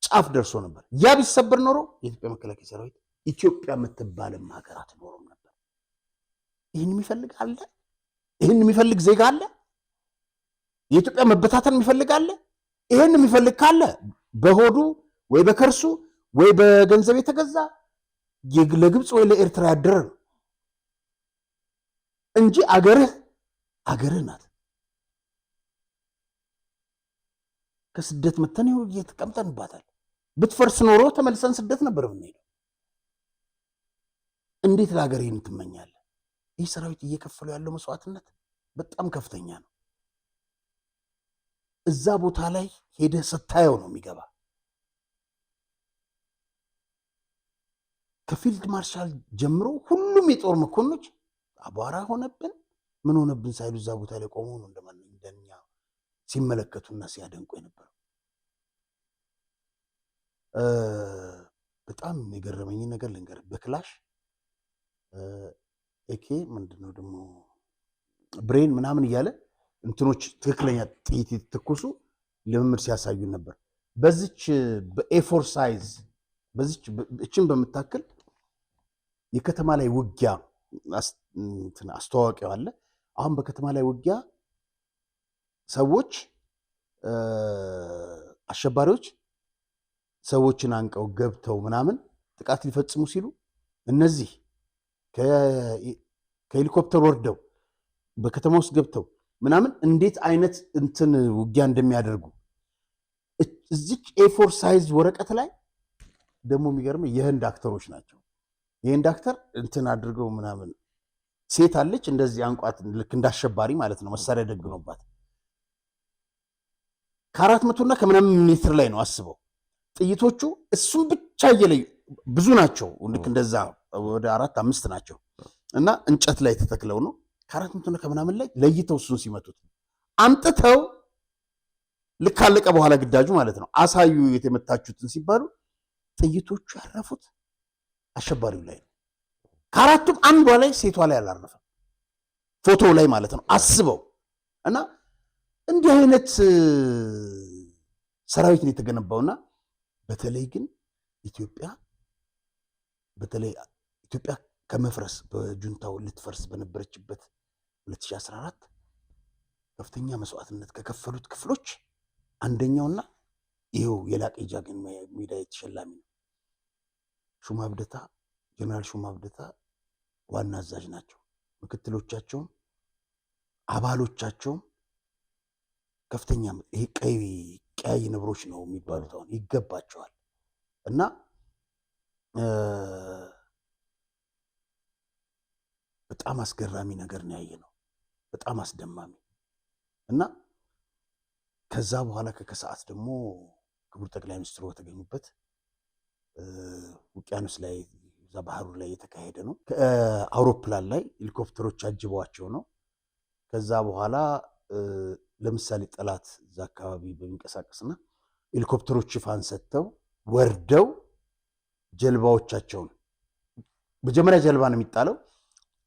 A: ጫፍ ደርሶ ነበር። ያ ቢሰበር ኖሮ የኢትዮጵያ መከላከያ ሰራዊት ኢትዮጵያ የምትባልም ሀገር አትኖርም ነበር። ይህን የሚፈልግ አለ? ይህን የሚፈልግ ዜጋ አለ? የኢትዮጵያ መበታተን የሚፈልግ አለ? ይህን የሚፈልግ ካለ በሆዱ ወይ በከርሱ ወይ በገንዘብ የተገዛ ለግብፅ ወይ ለኤርትራ ያደረ ነው እንጂ አገርህ ናት። ከስደት መተን እየተቀምጠንባታል። ብትፈርስ ኖሮ ተመልሰን ስደት ነበር የምንሄደው። እንዴት ለሀገር ይህን ትመኛለህ? ይህ ሰራዊት እየከፈለው ያለው መስዋዕትነት በጣም ከፍተኛ ነው። እዛ ቦታ ላይ ሄደህ ስታየው ነው የሚገባ። ከፊልድ ማርሻል ጀምሮ ሁሉም የጦር መኮንኖች አቧራ ሆነብን ምን ሆነብን ሳይሉ እዛ ቦታ ላይ ቆመው ነው እንደኛ ሲመለከቱና ሲያደንቁ የነበረው። በጣም የገረመኝ ነገር ልንገር። በክላሽ ኤኬ ምንድነው ደግሞ ብሬን ምናምን እያለ እንትኖች ትክክለኛ ጥይት የተተኮሱ ልምምድ ሲያሳዩን ነበር። በዚች በኤ4 ሳይዝ በዚች እችን በምታክል የከተማ ላይ ውጊያ አስተዋዋቂው አለ። አሁን በከተማ ላይ ውጊያ ሰዎች አሸባሪዎች ሰዎችን አንቀው ገብተው ምናምን ጥቃት ሊፈጽሙ ሲሉ እነዚህ ከሄሊኮፕተር ወርደው በከተማ ውስጥ ገብተው ምናምን እንዴት አይነት እንትን ውጊያ እንደሚያደርጉ እዚች ኤ4 ሳይዝ ወረቀት ላይ ደግሞ የሚገርመው የህንድ አክተሮች ናቸው። የህንድ አክተር እንትን አድርገው ምናምን ሴት አለች እንደዚህ አንቋት ልክ እንዳሸባሪ ማለት ነው መሳሪያ ደግኖባት ከ400 እና ከምናምን ሜትር ላይ ነው አስበው ጥይቶቹ እሱም ብቻ እየለዩ ብዙ ናቸው። ልክ እንደዛ ወደ 4-5 ናቸው እና እንጨት ላይ ተተክለው ነው ከ400 እና ከምናምን ላይ ለይተው እሱን ሲመቱት አምጥተው ልክ አለቀ በኋላ ግዳጁ ማለት ነው አሳዩ የተመታችሁትን ሲባሉ ጥይቶቹ ያረፉት አሸባሪው ላይ ነው። ከአራቱም አንዷ ላይ ሴቷ ላይ አላረፈም፣ ፎቶ ላይ ማለት ነው አስበው። እና እንዲህ አይነት ሰራዊት ነው የተገነባውና በተለይ ግን ኢትዮጵያ ከመፍረስ በጁንታው ልትፈርስ በነበረችበት 2014 ከፍተኛ መስዋዕትነት ከከፈሉት ክፍሎች አንደኛውና ይሄው የላቀ ጀግና ሜዳሊያ ተሸላሚ ነው። ሹማ ብደታ ጀነራል ሹማ ብደታ ዋና አዛዥ ናቸው። ምክትሎቻቸውም አባሎቻቸውም ከፍተኛ ይሄ ቀያይ ነብሮች ነው የሚባሉት አሁን ይገባቸዋል። እና በጣም አስገራሚ ነገር ነው ያየነው፣ በጣም አስደማሚ እና ከዛ በኋላ ከሰዓት ደግሞ ክቡር ጠቅላይ ሚኒስትሩ በተገኙበት ውቅያኖስ ላይ እዛ ባህሩ ላይ የተካሄደ ነው። ከአውሮፕላን ላይ ሄሊኮፕተሮች አጅበዋቸው ነው። ከዛ በኋላ ለምሳሌ ጠላት እዛ አካባቢ በሚንቀሳቀስና ሄሊኮፕተሮች ሽፋን ሰጥተው ወርደው ጀልባዎቻቸውን መጀመሪያ ጀልባ ነው የሚጣለው።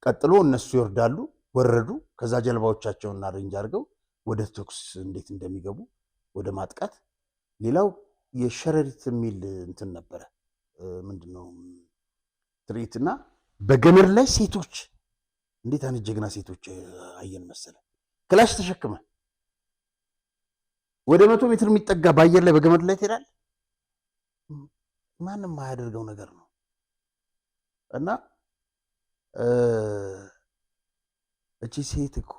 A: ቀጥሎ እነሱ ይወርዳሉ፣ ወረዱ። ከዛ ጀልባዎቻቸውን አሬንጅ አድርገው ወደ ተኩስ እንዴት እንደሚገቡ ወደ ማጥቃት። ሌላው የሸረሪት የሚል እንትን ነበረ፣ ምንድነው ትርኢትና በገመድ ላይ ሴቶች እንዴት አይነት ጀግና ሴቶች አየን መሰለ። ክላሽ ተሸክመ ወደ 100 ሜትር የሚጠጋ በአየር ላይ በገመድ ላይ ትሄዳል። ማንም የማያደርገው ነገር ነው እና እቺ ሴት እኮ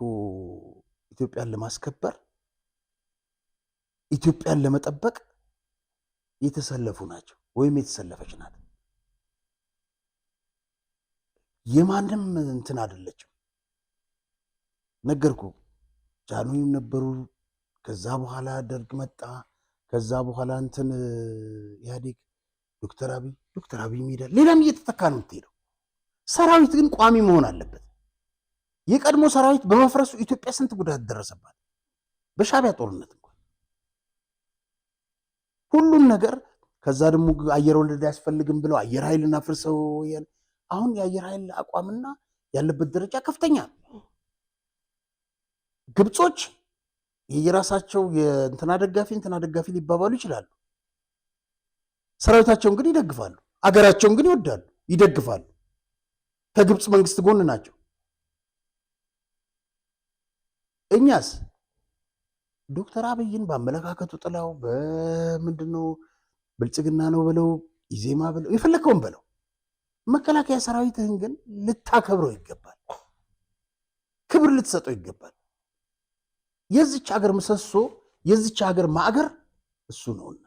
A: ኢትዮጵያን ለማስከበር ኢትዮጵያን ለመጠበቅ የተሰለፉ ናቸው ወይም የተሰለፈች ናት። የማንም እንትን አይደለችም። ነገርኩ። ጃንሆይም ነበሩ። ከዛ በኋላ ደርግ መጣ። ከዛ በኋላ እንትን ኢህአዴግ ዶክተር አብይ ሄዳል። ሌላም እየተተካ ነው የምትሄደው። ሰራዊት ግን ቋሚ መሆን አለበት። የቀድሞ ሰራዊት በመፍረሱ ኢትዮጵያ ስንት ጉዳት ደረሰባት። በሻዕቢያ ጦርነት እንኳን ሁሉን ነገር። ከዛ ደግሞ አየር ወለድ አያስፈልግም ብለው አየር ኃይልን አፍርሰው አሁን የአየር ኃይል አቋምና ያለበት ደረጃ ከፍተኛ ነው። ግብጾች የየራሳቸው የእንትና ደጋፊ ሊባባሉ ይችላሉ። ሰራዊታቸውን ግን ይደግፋሉ። አገራቸውን ግን ይወዳሉ፣ ይደግፋሉ። ከግብፅ መንግስት ጎን ናቸው። እኛስ ዶክተር አብይን በአመለካከቱ ጥላው በምንድነው ብልጽግና ነው ብለው ኢዜማ ብለው የፈለከውን በለው፣ መከላከያ ሰራዊትህን ግን ልታከብረው ይገባል፣ ክብር ልትሰጠው ይገባል። የዚች ሀገር ምሰሶ የዚች ሀገር ማዕገር እሱ ነውና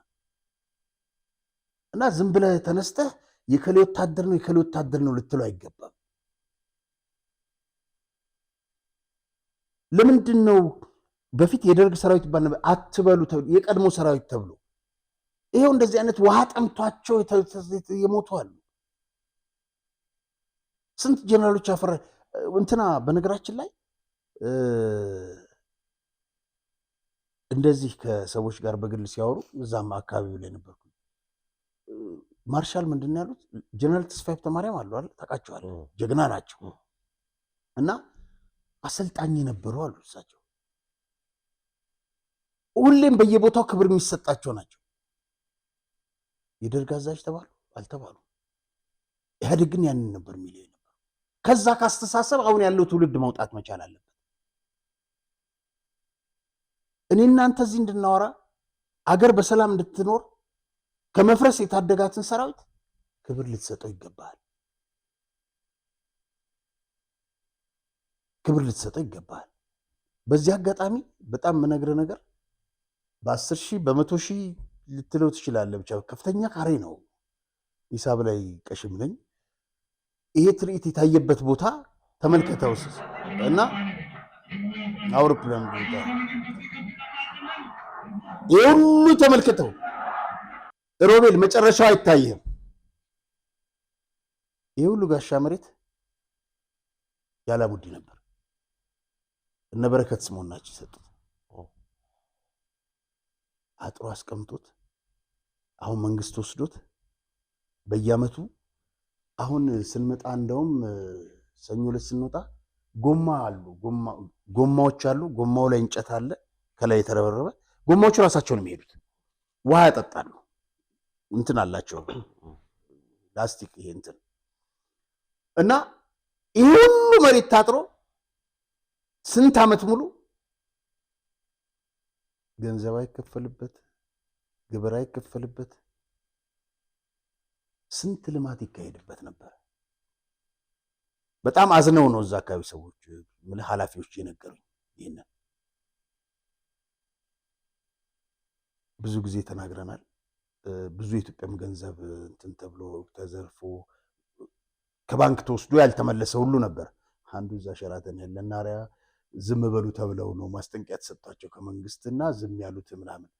A: እና ዝም ብለህ ተነስተህ የከሌ ወታደር ነው ልትለው አይገባም። ለምንድን ነው በፊት የደርግ ሰራዊት ባል አትበሉ ተብሎ የቀድሞ ሰራዊት ተብሎ ይሄው እንደዚህ አይነት ውሃ ጠምቷቸው የሞቱ አሉ። ስንት ጀነራሎች አፈራ እንትና። በነገራችን ላይ እንደዚህ ከሰዎች ጋር በግል ሲያወሩ እዛም አካባቢው ላይ ነበርኩ። ማርሻል ምንድን ያሉት ጀነራል ተስፋዬ ሀብተማርያም አሉ አይደል? ታውቃቸዋለህ? ጀግና ናቸው እና አሰልጣኝ የነበሩ አሉ። እሳቸው ሁሌም በየቦታው ክብር የሚሰጣቸው ናቸው። የደርግ አዛዥ ተባሉ አልተባሉ፣ ኢህአዴግ ግን ያንን ነበር የሚለው ነበር። ከዛ ካስተሳሰብ አሁን ያለው ትውልድ መውጣት መቻል አለበት። እኔ እናንተ እዚህ እንድናወራ አገር በሰላም እንድትኖር ከመፍረስ የታደጋትን ሰራዊት ክብር ልትሰጠው ይገባል። ክብር ልትሰጠው ይገባል። በዚህ አጋጣሚ በጣም የምነግርህ ነገር በ10 ሺህ በ100 ሺህ ልትለው ትችላለህ። ብቻ ከፍተኛ ካሬ ነው። ሂሳብ ላይ ቀሽም ነኝ። ይሄ ትርኢት የታየበት ቦታ ተመልከተው እና አውሮፕላን ቦታ ይሄ ሁሉ ተመልከተው። ሮቤል መጨረሻው አይታየም። ይሄ ሁሉ ጋሻ መሬት ያላሙዲ ነበር። እነ በረከት ስምኦን ናቸው የሰጡት። አጥሮ አስቀምጦት አሁን መንግስት ወስዶት በየአመቱ አሁን ስንመጣ እንደውም ሰኞ ዕለት ስንወጣ ጎማዎች አሉ። ጎማው ላይ እንጨት አለ ከላይ የተረበረበ። ጎማዎቹ ራሳቸው ነው የሚሄዱት። ውሃ ያጠጣሉ። እንትን አላቸው ላስቲክ ይሄ እንትን እና ይሄ ሁሉ መሬት ታጥሮ ስንት ዓመት ሙሉ ገንዘብ አይከፈልበት፣ ግብር አይከፈልበት፣ ስንት ልማት ይካሄድበት ነበር። በጣም አዝነው ነው እዛ አካባቢ ሰዎች ኃላፊዎች የነገሩኝ። ይሄንን ብዙ ጊዜ ተናግረናል። ብዙ የኢትዮጵያም ገንዘብ እንትን ተብሎ ተዘርፎ ከባንክ ተወስዶ ያልተመለሰ ሁሉ ነበር። አንዱ እዛ ሸራተን ያለናሪያ ዝም በሉ ተብለው ነው ማስጠንቀቂያ ተሰጥቷቸው ከመንግስትና ዝም ያሉት ምናምን።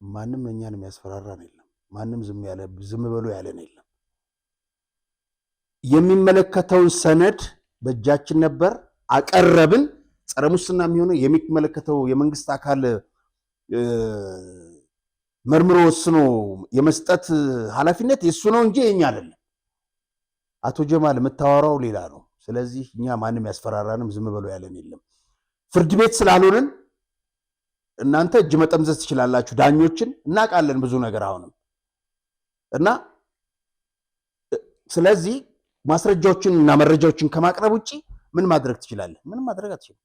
A: ማንም እኛን የሚያስፈራራን የለም። ማንም ዝም በሉ ያለን የለም። የሚመለከተውን ሰነድ በእጃችን ነበር አቀረብን። ጸረ ሙስና የሚሆነው የሚመለከተው የመንግስት አካል መርምሮ ወስኖ የመስጠት ኃላፊነት የሱ ነው እንጂ የኛ አይደለም። አቶ ጀማል የምታወራው ሌላ ነው። ስለዚህ እኛ ማንም ያስፈራራንም ዝም ብሎ ያለን የለም። ፍርድ ቤት ስላልሆንን እናንተ እጅ መጠምዘዝ ትችላላችሁ። ዳኞችን እናውቃለን ብዙ ነገር አሁንም እና ስለዚህ ማስረጃዎችን እና መረጃዎችን ከማቅረብ ውጪ ምን ማድረግ ትችላለህ? ምንም ማድረግ አትችልም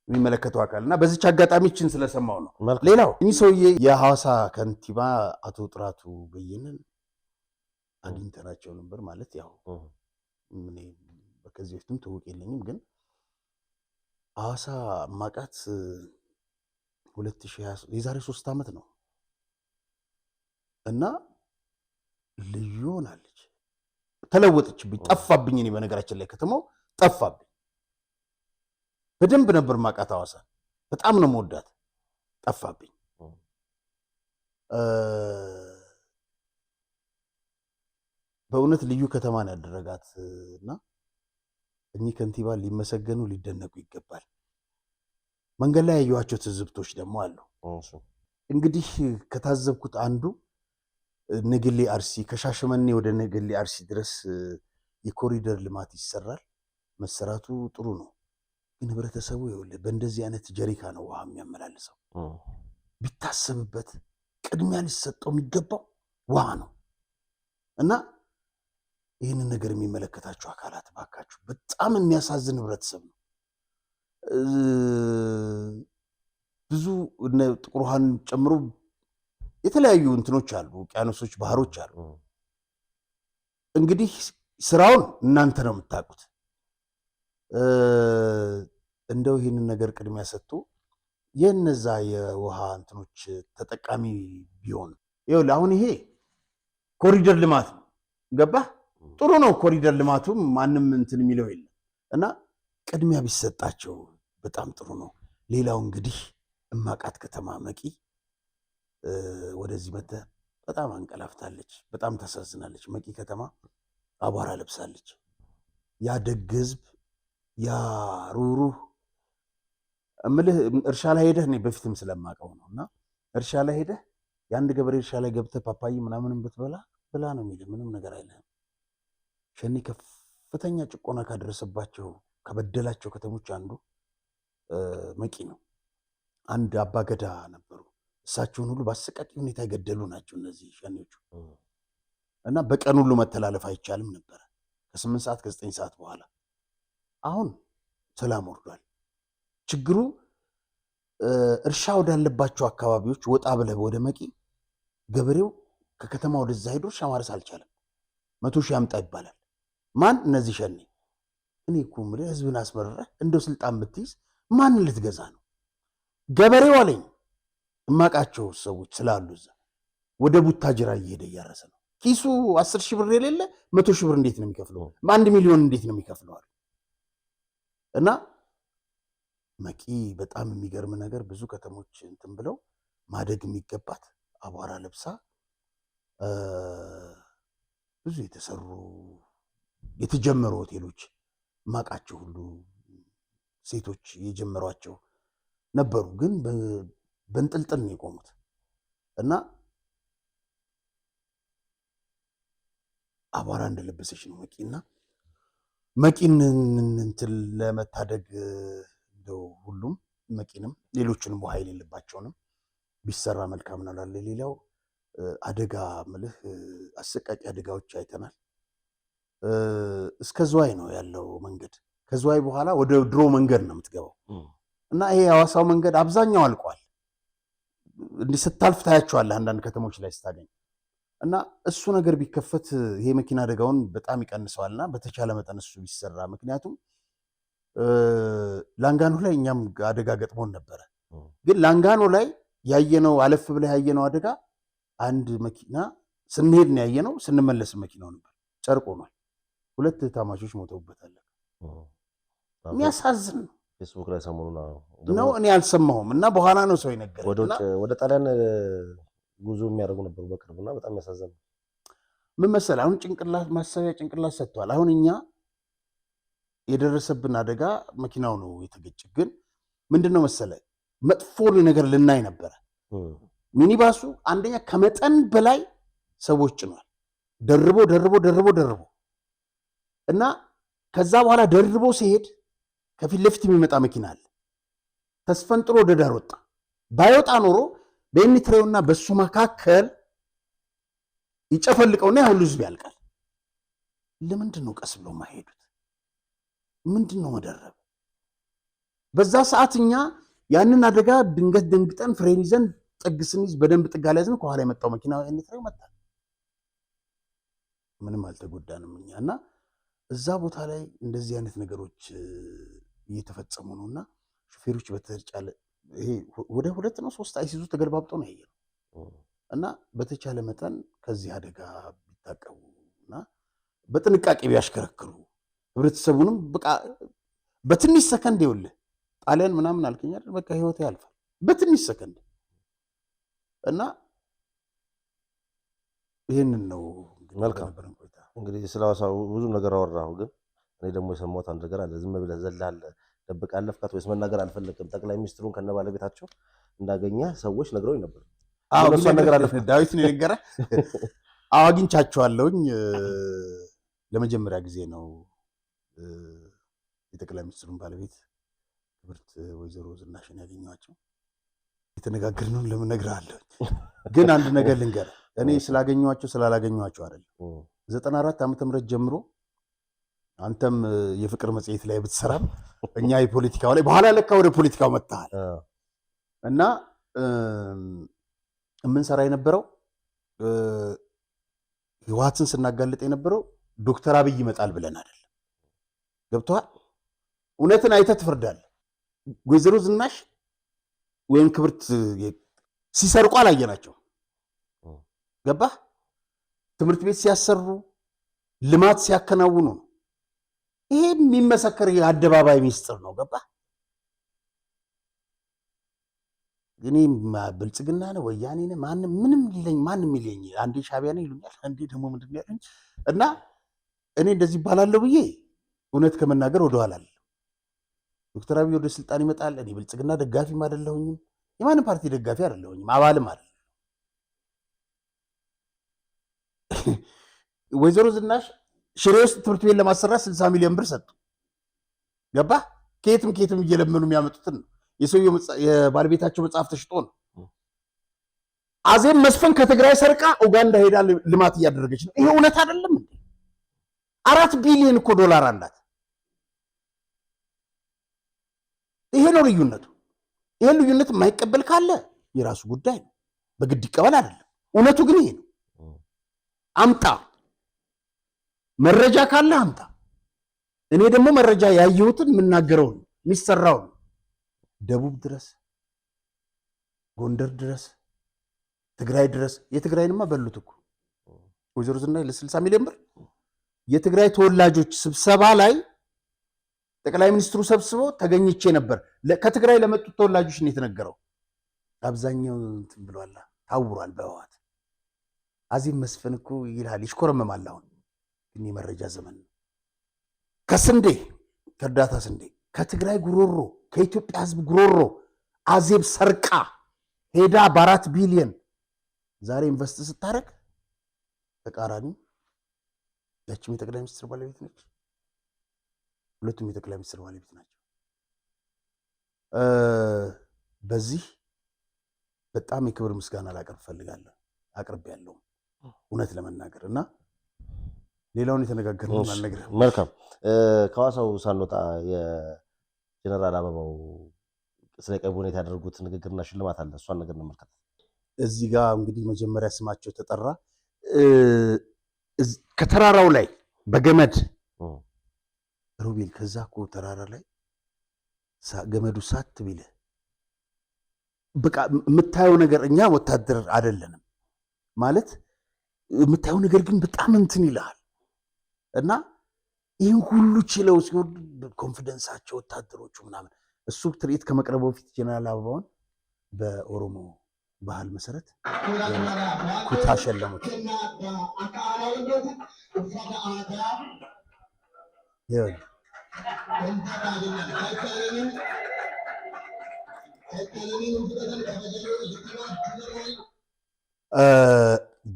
A: የሚመለከተው አካል እና በዚች አጋጣሚችን ስለሰማው ነው። ሌላው እኚህ ሰውዬ የሐዋሳ ከንቲባ አቶ ጥራቱ በየነን አግኝተናቸው ነበር። ማለት ያው እኔ ከዚህ በፊትም ትውውቅ የለኝም፣ ግን ሐዋሳ ማቃት 2020 የዛሬ 3 ዓመት ነው እና ልዩ ሆናለች። ተለወጠችብኝ፣ ጠፋብኝ። እኔ በነገራችን ላይ ከተማው ጠፋብኝ። በደንብ ነበር ማቃት ሐዋሳ፣ በጣም ነው መወዳት፣ ጠፋብኝ። በእውነት ልዩ ከተማን ያደረጋት እና እኚህ ከንቲባ ሊመሰገኑ ሊደነቁ ይገባል። መንገድ ላይ ያየኋቸው ትዝብቶች ደግሞ አሉ። እንግዲህ ከታዘብኩት አንዱ ነገሌ አርሲ፣ ከሻሸመኔ ወደ ነገሌ አርሲ ድረስ የኮሪደር ልማት ይሰራል። መሰራቱ ጥሩ ነው፣ ግን ህብረተሰቡ ይኸውልህ በእንደዚህ አይነት ጀሪካ ነው ውሃ የሚያመላልሰው። ቢታሰብበት ቅድሚያ ሊሰጠው የሚገባው ውሃ ነው እና ይህንን ነገር የሚመለከታችሁ አካላት ባካችሁ፣ በጣም የሚያሳዝን ህብረተሰብ ነው። ብዙ ጥቁር ውሃን ጨምሮ የተለያዩ እንትኖች አሉ፣ ውቅያኖሶች፣ ባህሮች አሉ። እንግዲህ ስራውን እናንተ ነው የምታውቁት። እንደው ይህንን ነገር ቅድሚያ ሰጥቶ የነዛ የውሃ እንትኖች ተጠቃሚ ቢሆን። ይኸውልህ አሁን ይሄ ኮሪደር ልማት ነው፣ ገባህ? ጥሩ ነው ኮሪደር ልማቱ፣ ማንም እንትን የሚለው የለም እና ቅድሚያ ቢሰጣቸው በጣም ጥሩ ነው። ሌላው እንግዲህ እማቃት ከተማ መቂ ወደዚህ መጥተህ በጣም አንቀላፍታለች፣ በጣም ታሳዝናለች። መቂ ከተማ አቧራ ለብሳለች። ያ ደግ ህዝብ፣ ያ ሩሩህ እምልህ እርሻ ላይ ሄደህ እኔ በፊትም ስለማውቀው ነው እና እርሻ ላይ ሄደህ የአንድ ገበሬ እርሻ ላይ ገብተህ ፓፓይ ምናምንም ብትበላ ብላ ነው የሚልህ፣ ምንም ነገር አይልህም። ሸኔ ከፍተኛ ጭቆና ካደረሰባቸው ከበደላቸው ከተሞች አንዱ መቂ ነው። አንድ አባገዳ ነበሩ፣ እሳቸውን ሁሉ በአሰቃቂ ሁኔታ የገደሉ ናቸው እነዚህ ሸኔዎቹ እና በቀን ሁሉ መተላለፍ አይቻልም ነበረ ከ8 ሰዓት ከ9 ሰዓት በኋላ። አሁን ሰላም ወርዷል። ችግሩ እርሻ ወዳለባቸው አካባቢዎች ወጣ ብለህ ወደ መቂ ገበሬው ከከተማ ወደዛ ሄዶ እርሻ ማረስ አልቻለም። 100 ሺህ አምጣ ይባላል። ማን? እነዚህ ሸኔ። እኔ እኮ የምልህ ህዝብን አስመረረህ እንደው ስልጣን ብትይዝ ማንን ልትገዛ ነው? ገበሬው አለኝ እማቃቸው ሰዎች ስላሉ እዛ ወደ ቡታጅራ እየሄደ እያረሰ ነው። ኪሱ 10 ሺህ ብር የሌለ 100 ሺህ ብር እንዴት ነው የሚከፍለው? 1 ሚሊዮን እንዴት ነው የሚከፍለው? እና መቂ በጣም የሚገርም ነገር፣ ብዙ ከተሞች እንትን ብለው ማደግ የሚገባት አቧራ ለብሳ ብዙ የተሰሩ የተጀመሩ ሆቴሎች ማቃቸው ሁሉ ሴቶች የጀመሯቸው ነበሩ፣ ግን በእንጥልጥል ነው የቆሙት እና አቧራ እንደለበሰች ነው መቂና መቂን እንትን ለመታደግ እንደው ሁሉም መቂንም ሌሎችንም ውሃ የሌለባቸውንም ቢሰራ መልካም ነው ላለ። ሌላው አደጋ ምልህ አሰቃቂ አደጋዎች አይተናል። እስከ ዝዋይ ነው ያለው መንገድ። ከዝዋይ በኋላ ወደ ድሮ መንገድ ነው የምትገባው እና ይሄ የሐዋሳው መንገድ አብዛኛው አልቋል። እንዲህ ስታልፍ ታያቸዋለህ አንዳንድ ከተሞች ላይ ስታገኝ እና እሱ ነገር ቢከፈት ይሄ መኪና አደጋውን በጣም ይቀንሰዋልና በተቻለ መጠን እሱ ቢሰራ። ምክንያቱም ላንጋኖ ላይ እኛም አደጋ ገጥሞን ነበረ፣ ግን ላንጋኖ ላይ ያየነው አለፍ ብለህ ያየነው አደጋ አንድ መኪና ስንሄድ ነው ያየነው፣ ስንመለስ መኪናው ነበር ጨርቅ ሆኗል። 2 ታማቾች ሞተውበታል። የሚያሳዝን ነው።
B: ፌስቡክ ላይ ሰሞኑን
A: ነው እኔ አልሰማሁም እና በኋላ ነው ሰው ይነገረኝ።
B: ወደ ጣሊያን ጉዞ የሚያደርጉ ነበሩ በቅርቡና በጣም ያሳዝናል።
A: ምን መሰለህ አሁን ማሰቢያ ጭንቅላት ሰጥቷል። አሁን እኛ የደረሰብን አደጋ መኪናው ነው የተገጨ፣ ግን ምንድነው መሰለህ መጥፎ ነገር ልናይ ነበረ። ሚኒባሱ አንደኛ ከመጠን በላይ ሰዎች ጭኗል። ደርቦ እና ከዛ በኋላ ደርቦ ሲሄድ ከፊት ለፊት የሚመጣ መኪና አለ። ተስፈንጥሮ ወደ ዳር ወጣ። ባይወጣ ኖሮ በኤኒትሬውና በሱ መካከል ይጨፈልቀውና ያሁን ህዝብ ያልቃል። ለምንድን ነው ቀስ ብሎ ማሄዱት? ምንድን ነው መደረብ? በዛ ሰዓት እኛ ያንን አደጋ ድንገት ደንግጠን ፍሬን ይዘን ጥግ ስንይዝ በደንብ ጥጋ ላይ ያዝን። ከኋላ የመጣው መኪና ኤኒትሬው መጣ። ምንም አልተጎዳንም እኛ። እና እዛ ቦታ ላይ እንደዚህ አይነት ነገሮች እየተፈጸሙ ነውና ሹፌሮች በተቻለ ይሄ ወደ 2 ነው 3 አይሲዙ ተገልባብጦ ነው ያየው። እና በተቻለ መጠን ከዚህ አደጋ ቢታቀቡና በጥንቃቄ ቢያሽከረክሩ ህብረተሰቡንም በቃ በትንሽ ሰከንድ ይኸውልህ ጣሊያን ምናምን አልከኝ አይደል? በቃ ህይወት ያልፋል በትንሽ ሰከንድ። እና ይሄንን ነው
B: መልካም እንግዲህ ስለ ሐዋሳው ብዙ ነገር አወራሁ፣ ግን እኔ ደግሞ የሰማሁት አንድ ነገር አለ። ዝም ብለህ ዘላለህ ደብቀህ አለፍካት ወይስ መናገር አልፈለግም? ጠቅላይ ሚኒስትሩን ከነ ባለቤታቸው እንዳገኘ ሰዎች ነግረውኝ ነበር።
A: አዎ ነገር አለ። ዳዊት ነው የነገረ። አዎ አግኝቻቸዋለሁኝ። ለመጀመሪያ ጊዜ ነው የጠቅላይ ሚኒስትሩን ባለቤት ክብርት ወይዘሮ ዝናሽን ያገኘኋቸው። የተነጋገርነውን ለምን እነግርሃለሁ፣ ግን አንድ ነገር ልንገርህ። እኔ ስላገኘኋቸው ስላላገኘኋቸው አይደለም። 94 ዓመተ ምህረት ጀምሮ አንተም የፍቅር መጽሔት ላይ ብትሰራም እኛ የፖለቲካው ላይ በኋላ ለካ ወደ ፖለቲካው መጣሃል እና የምንሰራ የነበረው ህወሓትን ስናጋልጥ የነበረው ዶክተር አብይ ይመጣል ብለን አይደለም። ገብቶሃል? እውነትን አይተህ ትፈርዳለህ። ወይዘሮ ዝናሽ ወይም ክብርት ሲሰርቁ አላየናቸው። ገባህ? ትምህርት ቤት ሲያሰሩ ልማት ሲያከናውኑ ነው። ይሄ የሚመሰከር የአደባባይ ሚስጥር ነው። ገባህ? እኔ ብልጽግና ነው ወያኔ ነው ማንም ምንም ሊለኝ ማንም ይለኝ፣ አንዴ ሻዕቢያ ነው ይሉኛል፣ አንዴ ደግሞ ምንድን ነው ያለኝ እና እኔ እንደዚህ ይባላለሁ ብዬ እውነት ከመናገር ወደኋላ አለ። ዶክተር አብይ ወደ ስልጣን ይመጣል። እኔ ብልጽግና ደጋፊም አይደለሁኝም፣ የማንም ፓርቲ ደጋፊ አይደለሁኝም፣ አባልም አይደለሁ። ወይዘሮ ዝናሽ ሽሬ ውስጥ ትምህርት ቤት ለማሰራት 60 ሚሊዮን ብር ሰጡ። ገባህ? ከየትም እየለመኑ የሚያመጡትን ነው። የሰውየው የባለቤታቸው መጽሐፍ ተሽጦ ነው። አዜብ መስፍን ከትግራይ ሰርቃ ኡጋንዳ ሄዳ ልማት እያደረገች ነው። ይሄ እውነት አይደለም እንዴ? 4 ቢሊዮን እኮ ዶላር አላት። ይሄ ነው ልዩነቱ። ይሄን ልዩነት የማይቀበል ካለ የራሱ ጉዳይ ነው፣ በግድ ይቀበል አይደለም። እውነቱ ግን ይሄ ነው። አምጣ መረጃ ካለ አምጣ። እኔ ደግሞ መረጃ ያየሁትን የምናገረውን የሚሰራውን ደቡብ ድረስ ጎንደር ድረስ ትግራይ ድረስ የትግራይንማ በሉት እኮ ወይዘሮ ዝናሽ ለ60 ሚሊዮን ብር የትግራይ ተወላጆች ስብሰባ ላይ ጠቅላይ ሚኒስትሩ ሰብስበው ተገኝቼ ነበር። ከትግራይ ለመጡት ተወላጆች ነው የተነገረው። አብዛኛው እንትን ብሏል፣ ታውሯል በህወሓት። አዜብ መስፍን እኮ ይልሃል ይሽኮረመማል። አሁን ግን የመረጃ ዘመን ነው። ከስንዴ ከእርዳታ ስንዴ ከትግራይ ጉሮሮ ከኢትዮጵያ ህዝብ ጉሮሮ አዜብ ሰርቃ ሄዳ በ4 ቢሊዮን ዛሬ ኢንቨስት ስታደርግ ተቃራኒ ያችም የጠቅላይ ሚኒስትር ባለቤት ነች። ሁለቱም የጠቅላይ ሚኒስትር ባለቤት ናቸው። በዚህ በጣም የክብር ምስጋና ላቀርብ ፈልጋለሁ። አቅርቤያለሁ እውነት ለመናገር እና ሌላውን የተነጋገርነው አልነግርህም።
B: መልካም። ከሐዋሳው ሳንወጣ የጀነራል አበባው ስለ ቀይ ቦኔት ያደረጉት ንግግርና ሽልማት አለ። እሷን ነገር እንመልከት።
A: እዚህ ጋር እንግዲህ መጀመሪያ ስማቸው ተጠራ። ከተራራው ላይ በገመድ ሮቤል፣ ከዛ እኮ ተራራ ላይ ገመዱ ሳት ቢልህ በቃ የምታየው ነገር፣ እኛ ወታደር አይደለንም ማለት የምታየው ነገር ግን በጣም እንትን ይልሃል እና ይህን ሁሉ ችለው ሲወርዱ ኮንፊደንሳቸው ወታደሮቹ ምናምን። እሱ ትርኢት ከመቅረቡ በፊት ጀነራል አበባውን በኦሮሞ ባህል መሰረት ኩታ ሸለሙት።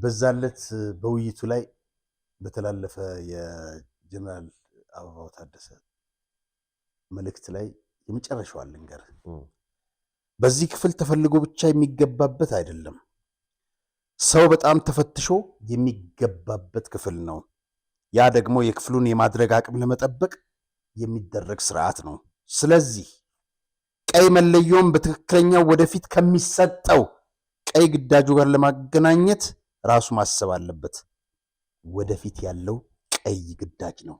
A: በዛለት በውይይቱ ላይ በተላለፈ ጀነራል አበባው ታደሰ መልእክት ላይ የመጨረሻው ልንገር፣ በዚህ ክፍል ተፈልጎ ብቻ የሚገባበት አይደለም፣ ሰው በጣም ተፈትሾ የሚገባበት ክፍል ነው። ያ ደግሞ የክፍሉን የማድረግ አቅም ለመጠበቅ የሚደረግ ስርዓት ነው። ስለዚህ ቀይ መለዮን በትክክለኛው ወደፊት ከሚሰጠው ቀይ ግዳጁ ጋር ለማገናኘት ራሱ ማሰብ አለበት። ወደፊት ያለው ቀይ ግዳጅ ነው።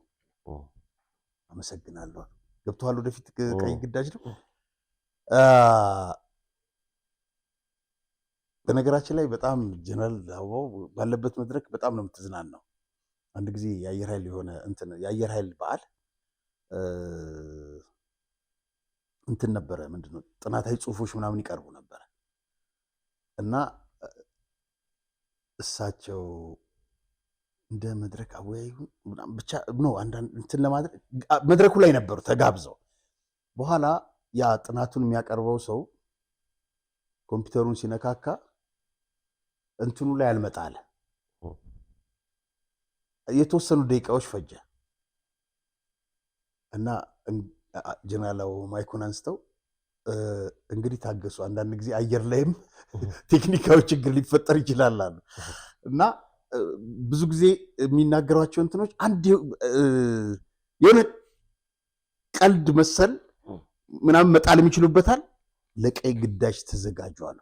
A: አመሰግናለሁ። ገብቷል? ወደፊት ቀይ ግዳጅ ነው። በነገራችን ላይ በጣም ጀነራል አበባው ባለበት መድረክ በጣም ነው የምትዝናናው። አንድ ጊዜ የአየር ኃይል የሆነ የአየር ኃይል በዓል ነበረ። ምንድነው ጥናታዊ ጽሁፎች ምናምን ይቀርቡ ነበር እና እሳቸው እንደ መድረክ አወያዩ ብቻ ነው አንዳንድ ለማድረግ መድረኩ ላይ ነበሩ ተጋብዘው። በኋላ ያ ጥናቱን የሚያቀርበው ሰው ኮምፒውተሩን ሲነካካ እንትኑ ላይ አልመጣለ። የተወሰኑ ደቂቃዎች ፈጀ እና ጀነራል ማይኩን አንስተው እንግዲህ ታገሱ፣ አንዳንድ ጊዜ አየር ላይም ቴክኒካዊ ችግር ሊፈጠር ይችላል አሉ እና ብዙ ጊዜ የሚናገሯቸው እንትኖች አንድ የሆነ ቀልድ መሰል ምናምን መጣል የሚችሉበታል። ለቀይ ግዳጅ ተዘጋጁ አሉ።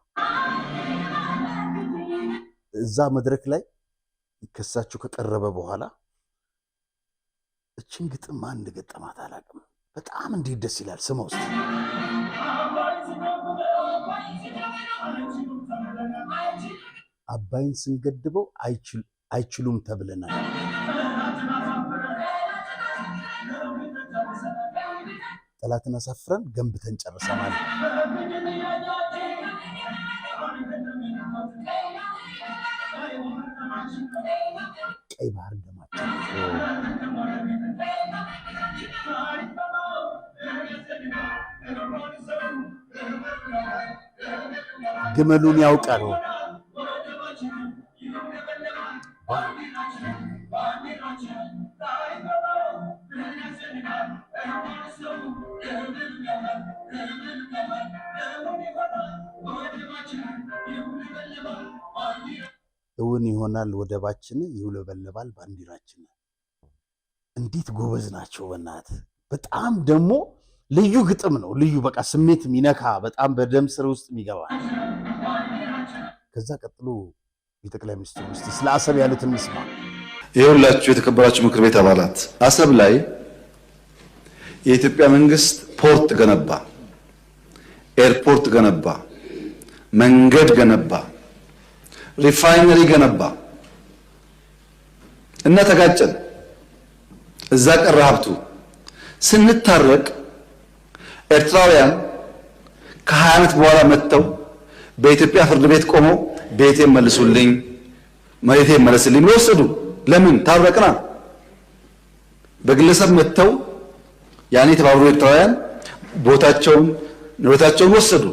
A: እዛ መድረክ ላይ ከሳቸው ከቀረበ በኋላ እችን ግጥም ማን እንደገጠማት አላውቅም። በጣም እንዴት ደስ ይላል። ስማ ውስጥ አባይን ስንገድበው አይችሉም ተብለናል። ጠላትን አሳፍረን ገንብተን ጨርሰናል። ቀይ ባህር ደማችን ግመሉን ያውቃል። እውን ይሆናል ወደባችን፣ ይውለበለባል ባንዲራችን። እንዴት ጎበዝ ናቸው በእናት። በጣም ደግሞ ልዩ ግጥም ነው። ልዩ በቃ ስሜት የሚነካ በጣም በደም ስር ውስጥ የሚገባ። ከዛ ቀጥሎ የጠቅላይ ሚኒስትሩ ውስጥ ስለ አሰብ ያሉትን እንስማ።
E: ይኸውላችሁ የተከበራችሁ ምክር ቤት አባላት፣ አሰብ ላይ የኢትዮጵያ መንግስት ፖርት ገነባ፣ ኤርፖርት ገነባ፣ መንገድ ገነባ፣ ሪፋይነሪ ገነባ እና ተጋጨን። እዛ ቀረ ሀብቱ። ስንታረቅ ኤርትራውያን ከ20 ዓመት በኋላ መጥተው በኢትዮጵያ ፍርድ ቤት ቆመው ቤቴን መልሱልኝ፣ መሬቴን መልሱልኝ ወሰዱ። ለምን? ታረቅና። በግለሰብ መጥተው ያኔ የተባበሩ ኤርትራውያን ቦታቸውን ንብረታቸውን ወሰዱ።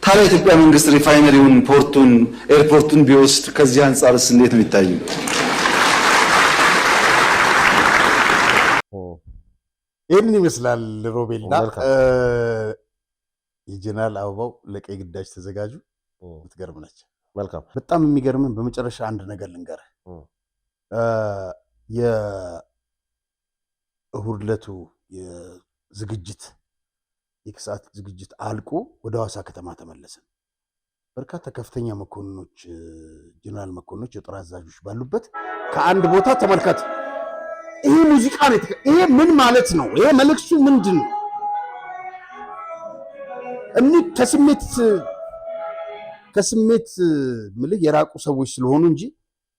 E: ታዲያ የኢትዮጵያ መንግስት ሪፋይነሪውን፣ ፖርቱን፣ ኤርፖርቱን ቢወስድ ከዚህ አንጻርስ እንዴት ነው የሚታየው?
A: ይህንን ይመስላል ሮቤልና የጀነራል አበባው ለቀይ ግዳጅ ተዘጋጁ። ምትገርም ነች።
B: መልካም።
A: በጣም የሚገርምን በመጨረሻ አንድ ነገር ልንገርህ። የእሁድ ዕለቱ የዝግጅት የክሰዓት ዝግጅት አልቆ ወደ ሐዋሳ ከተማ ተመለስን። በርካታ ከፍተኛ መኮንኖች፣ ጀነራል መኮንኖች፣ የጦር አዛዦች ባሉበት ከአንድ ቦታ ተመልከት። ይሄ ሙዚቃ ነው። ይሄ ምን ማለት ነው? ይሄ መልእክቱ ምንድን ነው? እኒህ ከስሜት ምልህ የራቁ ሰዎች ስለሆኑ እንጂ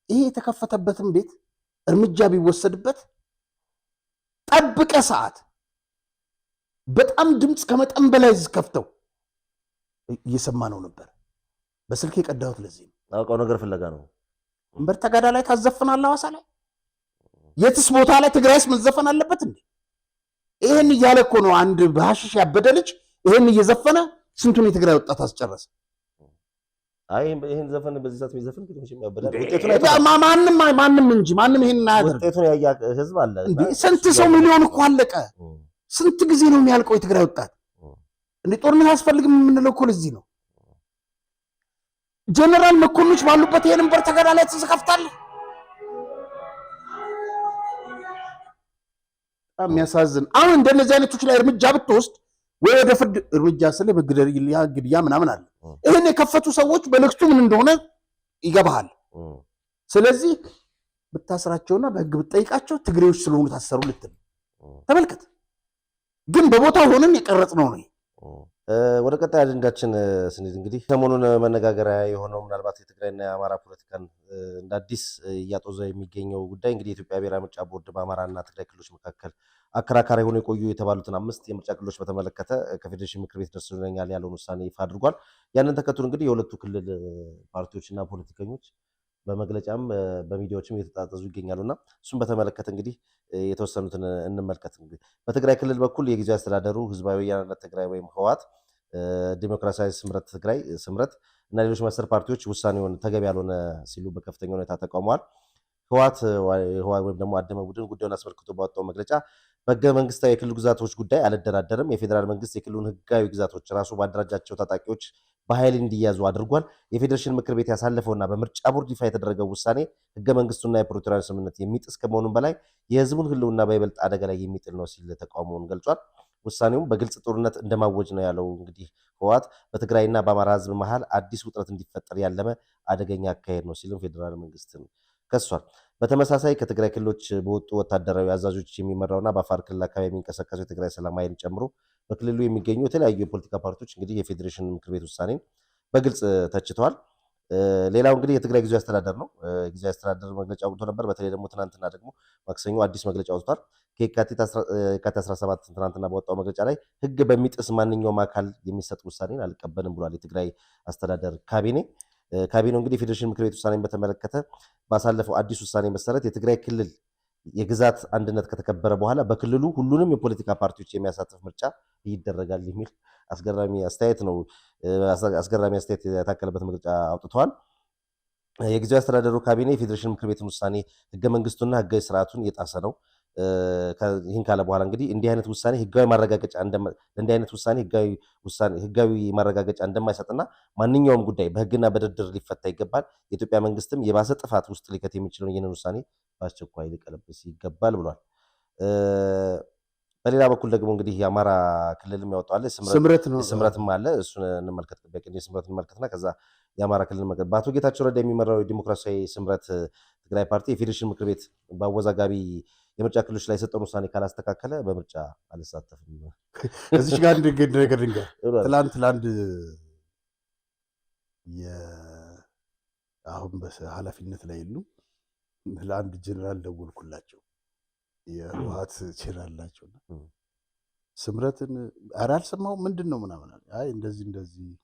A: ይሄ የተከፈተበትን ቤት እርምጃ ቢወሰድበት ጠብቀ ሰዓት በጣም ድምፅ ከመጠን በላይ ከፍተው እየሰማ ነው ነበር። በስልክ የቀዳሁት ለዚህ ነው።
B: አውቀው ነገር ፍለጋ ነው።
A: እንበር ተጋዳ ላይ ታዘፍናለህ። ሐዋሳ ላይ የትስ ቦታ ላይ ትግራይስ መዘፈን አለበት እንዴ? ይሄን እያለ እኮ ነው አንድ በሐሽሽ ያበደ ልጅ ይሄን እየዘፈነ ስንቱን የትግራይ ወጣት አስጨረሰ።
B: አይ ይሄን ዘፈን በዚህ ሰዓት የሚዘፈን ግን ያበዳል።
A: ማንም እንጂ ማንም ይሄን አያደርግ።
B: ውጤቱን ያያ ህዝብ አለ።
A: ስንት ሰው ሚሊዮን እኮ አለቀ። ስንት ጊዜ ነው የሚያልቀው የትግራይ ወጣት? እንዴ ጦርነት አያስፈልግም የምንለው እኮ ለዚህ ነው። ጀነራል መኮንኖች ባሉበት ይሄን በር ተገዳላይ ተከፍታለህ። በጣም የሚያሳዝን። አሁን እንደነዚህ አይነቶች ላይ እርምጃ ብትወስድ ወይ ወደ ፍርድ እርምጃ ስለ ግድያ ምናምን አለ። ይሄን የከፈቱ ሰዎች መልእክቱ ምን እንደሆነ ይገባሃል። ስለዚህ ብታስራቸውና በህግ ብትጠይቃቸው ትግሬዎች ስለሆኑ ታሰሩ ልትል ተመልከት። ግን በቦታው ሆነን የቀረጽነው ነው።
B: ወደ ቀጣይ አጀንዳችን ስንሄድ እንግዲህ ሰሞኑን መነጋገሪያ የሆነው ምናልባት የትግራይና የአማራ ፖለቲካን እንደ አዲስ እያጦዘ የሚገኘው ጉዳይ እንግዲህ የኢትዮጵያ ብሔራዊ ምርጫ ቦርድ በአማራና ትግራይ ክልሎች መካከል አከራካሪ ሆነው የቆዩ የተባሉትን 5 የምርጫ ክልሎች በተመለከተ ከፌዴሬሽን ምክር ቤት ደርሶልኛል ያለውን ውሳኔ ይፋ አድርጓል። ያንን ተከትሎ እንግዲህ የሁለቱ ክልል ፓርቲዎችና ፖለቲከኞች በመግለጫም በሚዲያዎችም እየተጣጣዙ ይገኛሉና እሱም በተመለከተ እንግዲህ የተወሰኑትን እንመልከት። እንግዲህ በትግራይ ክልል በኩል የጊዜያዊ አስተዳደሩ ህዝባዊ ወያነ ትግራይ ወይም ህወሓት፣ ዲሞክራሲያዊ ስምረት ትግራይ ስምረት እና ሌሎች መሰል ፓርቲዎች ውሳኔውን ተገቢ ያልሆነ ሲሉ በከፍተኛ ሁኔታ ተቃውመዋል። ህወሓት ወይም ደግሞ አደመ ቡድን ጉዳዩን አስመልክቶ ባወጣው መግለጫ በህገ መንግስታዊ የክልል ግዛቶች ጉዳይ አልደራደርም፣ የፌዴራል መንግስት የክልሉን ህጋዊ ግዛቶች ራሱ ባደራጃቸው ታጣቂዎች በኃይል እንዲያዙ አድርጓል። የፌዴሬሽን ምክር ቤት ያሳለፈውና በምርጫ ቦርድ ይፋ የተደረገው ውሳኔ ህገ መንግስቱና የፕሪቶሪያ ስምምነት የሚጥስ ከመሆኑም በላይ የህዝቡን ህልውና በይበልጥ አደጋ ላይ የሚጥል ነው ሲል ተቃውሞውን ገልጿል። ውሳኔውም በግልጽ ጦርነት እንደማወጅ ነው ያለው። እንግዲህ ህወሓት በትግራይና በአማራ ህዝብ መሃል አዲስ ውጥረት እንዲፈጠር ያለመ አደገኛ አካሄድ ነው ሲልም ፌዴራል መንግስትን ከሷል። በተመሳሳይ ከትግራይ ክልሎች በወጡ ወታደራዊ አዛዦች የሚመራውና በአፋር ክልል አካባቢ የሚንቀሳቀሱ የትግራይ ሰላም ኃይልን ጨምሮ በክልሉ የሚገኙ የተለያዩ የፖለቲካ ፓርቲዎች እንግዲህ የፌዴሬሽን ምክር ቤት ውሳኔን በግልጽ ተችተዋል። ሌላው እንግዲህ የትግራይ ጊዜያዊ አስተዳደር ነው። ጊዜያዊ አስተዳደር መግለጫ አውጥቶ ነበር። በተለይ ደግሞ ትናንትና ደግሞ ማክሰኞ አዲስ መግለጫ አውጥቷል። ከየካቲት 17 ትናንትና በወጣው መግለጫ ላይ ህግ በሚጥስ ማንኛውም አካል የሚሰጥ ውሳኔን አልቀበልም ብሏል። የትግራይ አስተዳደር ካቢኔው እንግዲህ የፌዴሬሽን ምክር ቤት ውሳኔን በተመለከተ ባሳለፈው አዲስ ውሳኔ መሰረት የትግራይ ክልል የግዛት አንድነት ከተከበረ በኋላ በክልሉ ሁሉንም የፖለቲካ ፓርቲዎች የሚያሳትፍ ምርጫ ይደረጋል የሚል አስገራሚ አስተያየት የታከለበት መግለጫ አውጥተዋል። የጊዜያዊ አስተዳደሩ ካቢኔ የፌዴሬሽን ምክር ቤትን ውሳኔ ህገ መንግስቱና ህጋዊ ስርዓቱን የጣሰ ነው። ይህን ካለ በኋላ እንግዲህ እንዲህ አይነት ውሳኔ ህጋዊ ማረጋገጫ እንደማይሰጥና ማንኛውም ጉዳይ በህግና በድርድር ሊፈታ ይገባል። የኢትዮጵያ መንግስትም የባሰ ጥፋት ውስጥ ሊከት የሚችለውን ይህንን ውሳኔ በአስቸኳይ ሊቀለብስ ይገባል ብሏል። በሌላ በኩል ደግሞ እንግዲህ የአማራ ክልልም ያወጣዋል ስምረትም አለ። እሱን እንመልከትና ከዛ የአማራ ክልል በአቶ ጌታቸው ረዳ የሚመራው የዲሞክራሲያዊ ስምረት ትግራይ ፓርቲ የፌዴሬሽን ምክር ቤት በአወዛጋቢ የምርጫ ክልሎች ላይ የሰጠውን ውሳኔ ካላስተካከለ በምርጫ አልሳተፍም።
A: እዚች ጋር ነገር ትላንት ለአንድ አሁን በኃላፊነት ላይ የሉ ለአንድ ጀነራል ደወልኩላቸው። የህወሓት ጀነራል ናቸውና ስምረትን ኧረ አልሰማሁም ምንድን ነው ምናምን አይ እንደዚህ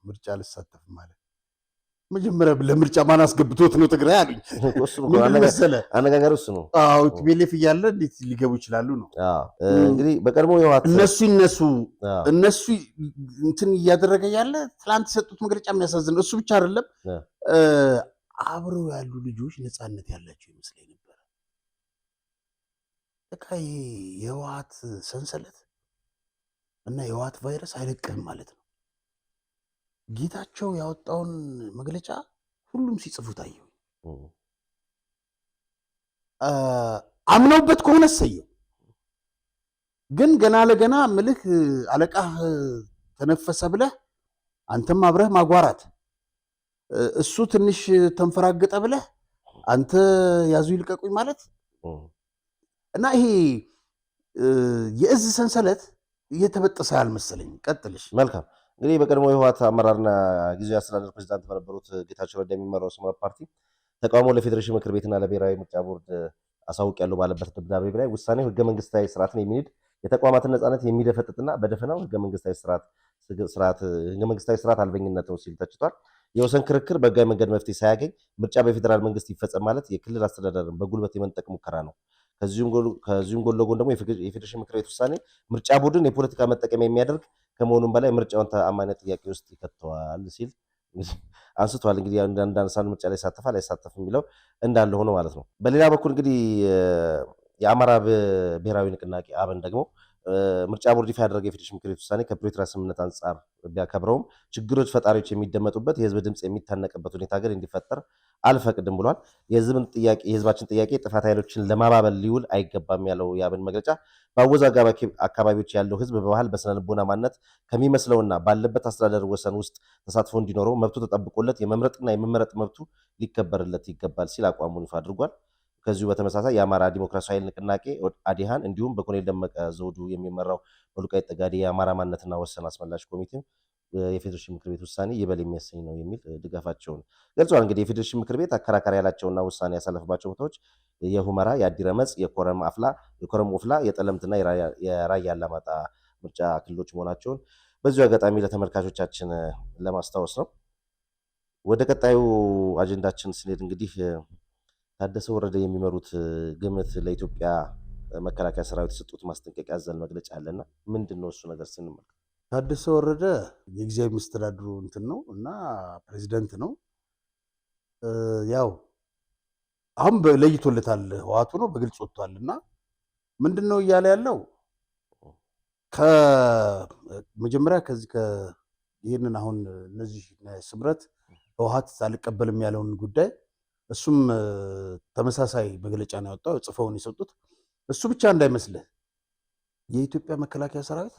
A: ምርጫ አልሳተፍም ማለት መጀመሪያ ለምርጫ ማን አስገብቶት ነው ትግራይ አሉኝ።
B: አነጋገሩ እሱ ነው።
A: ቲቤሌፍ እያለ እንዴት ሊገቡ ይችላሉ ነው
B: እንግዲህ በቀድሞ የህወሓት
A: እነሱ እንትን እያደረገ ያለ ትላንት የሰጡት መግለጫ የሚያሳዝን እሱ ብቻ አይደለም። አብረው ያሉ ልጆች ነፃነት ያላቸው ይመስለኝ ነበር። በቃ የህወሓት ሰንሰለት እና የህወሓት ቫይረስ አይለቅህም ማለት ነው። ጌታቸው ያወጣውን መግለጫ ሁሉም ሲጽፉ ታየው። አምነውበት ከሆነ እሰየው። ግን ገና ለገና ምልህ አለቃህ ተነፈሰ ብለህ አንተም አብረህ ማጓራት፣ እሱ ትንሽ ተንፈራገጠ ብለህ አንተ ያዙ ይልቀቁኝ ማለት እና ይሄ የእዝ ሰንሰለት እየተበጠሰ ያልመሰለኝ። ቀጥልሽ።
B: መልካም እንግዲህ በቀድሞ የህወሓት አመራርና ጊዜያዊ አስተዳደር ፕሬዚዳንት በነበሩት ጌታቸው ረዳ የሚመራው ስምረት ፓርቲ ተቃውሞ ለፌዴሬሽን ምክር ቤትና ለብሔራዊ ምርጫ ቦርድ አሳውቅ ያለው ባለበት ደብዳቤ ላይ ውሳኔው ህገ መንግስታዊ ስርዓትን የሚንድ የተቋማትን ነፃነት የሚደፈጥጥና በደፈናው ህገ መንግስታዊ ስርዓት አልበኝነት ነው ሲል ተችቷል። የወሰን ክርክር በህጋዊ መንገድ መፍትሄ ሳያገኝ ምርጫ በፌዴራል መንግስት ይፈጸም ማለት የክልል አስተዳደርን በጉልበት የመንጠቅ ሙከራ ነው። ከዚሁም ጎን ለጎን ደግሞ የፌዴሬሽን ምክር ቤት ውሳኔ ምርጫ ቦርድን የፖለቲካ መጠቀሚያ የሚያደርግ ከመሆኑም በላይ ምርጫውን ተአማኒነት ጥያቄ ውስጥ ይከተዋል ሲል አንስቷል። እንግዲህ አንዳንድ ምርጫ ላይ ይሳተፋል አይሳተፍም የሚለው እንዳለ ሆኖ ማለት ነው። በሌላ በኩል እንግዲህ የአማራ ብሔራዊ ንቅናቄ አብን ደግሞ ምርጫ ቦርድ ይፋ ያደረገው የፌዴሬሽን ምክር ቤት ውሳኔ ከፕሪቶሪያ ስምምነት አንጻር ቢያከብረውም ችግሮች ፈጣሪዎች የሚደመጡበት የህዝብ ድምፅ የሚታነቅበት ሁኔታ ግን እንዲፈጠር አልፈቅድም ብሏል። የህዝባችን ጥያቄ ጥፋት ኃይሎችን ለማባበል ሊውል አይገባም ያለው የአብን መግለጫ በአወዛጋቢ አካባቢዎች ያለው ህዝብ በባህል በስነልቦና ማንነት ከሚመስለውና ባለበት አስተዳደር ወሰን ውስጥ ተሳትፎ እንዲኖረው መብቱ ተጠብቆለት የመምረጥና የመመረጥ መብቱ ሊከበርለት ይገባል ሲል አቋሙን ይፋ አድርጓል። ከዚሁ በተመሳሳይ የአማራ ዲሞክራሲያዊ ኃይል ንቅናቄ አዲሃን እንዲሁም በኮሎኔል ደመቀ ዘውዱ የሚመራው በወልቃይት ጠገዴ የአማራ ማንነትና ወሰን አስመላሽ ኮሚቴ የፌዴሬሽን ምክር ቤት ውሳኔ ይበል የሚያሰኝ ነው የሚል ድጋፋቸውን ገልጿል። እንግዲህ የፌዴሬሽን ምክር ቤት አከራካሪ ያላቸውና ውሳኔ ያሳለፈባቸው ቦታዎች የሁመራ፣ የአዲረመጽ፣ የኮረም ወፍላ፣ የጠለምትና የራያ አላማጣ ምርጫ ክልሎች መሆናቸውን በዚሁ አጋጣሚ ለተመልካቾቻችን ለማስታወስ ነው። ወደ ቀጣዩ አጀንዳችን ስንሄድ እንግዲህ ታደሰ ወረደ የሚመሩት ግምት ለኢትዮጵያ መከላከያ ሰራዊት የሰጡት ማስጠንቀቂያ ያዘለ መግለጫ አለና ምንድን ነው እሱ ነገር ስንመለከት?
A: ታደሰ ወረደ የጊዜያዊ መስተዳድሩ እንትን ነው እና ፕሬዚደንት ነው። ያው አሁን ለይቶለታል፣ ህዋቱ ነው በግልጽ ወጥቷል። እና ምንድን ነው እያለ ያለው ከመጀመሪያ ይህንን አሁን እነዚህ ስምረት ህወሓት አልቀበልም ያለውን ጉዳይ እሱም ተመሳሳይ መግለጫ ነው ያወጣው፣ ጽፈውን የሰጡት። እሱ ብቻ እንዳይመስልህ የኢትዮጵያ መከላከያ ሰራዊት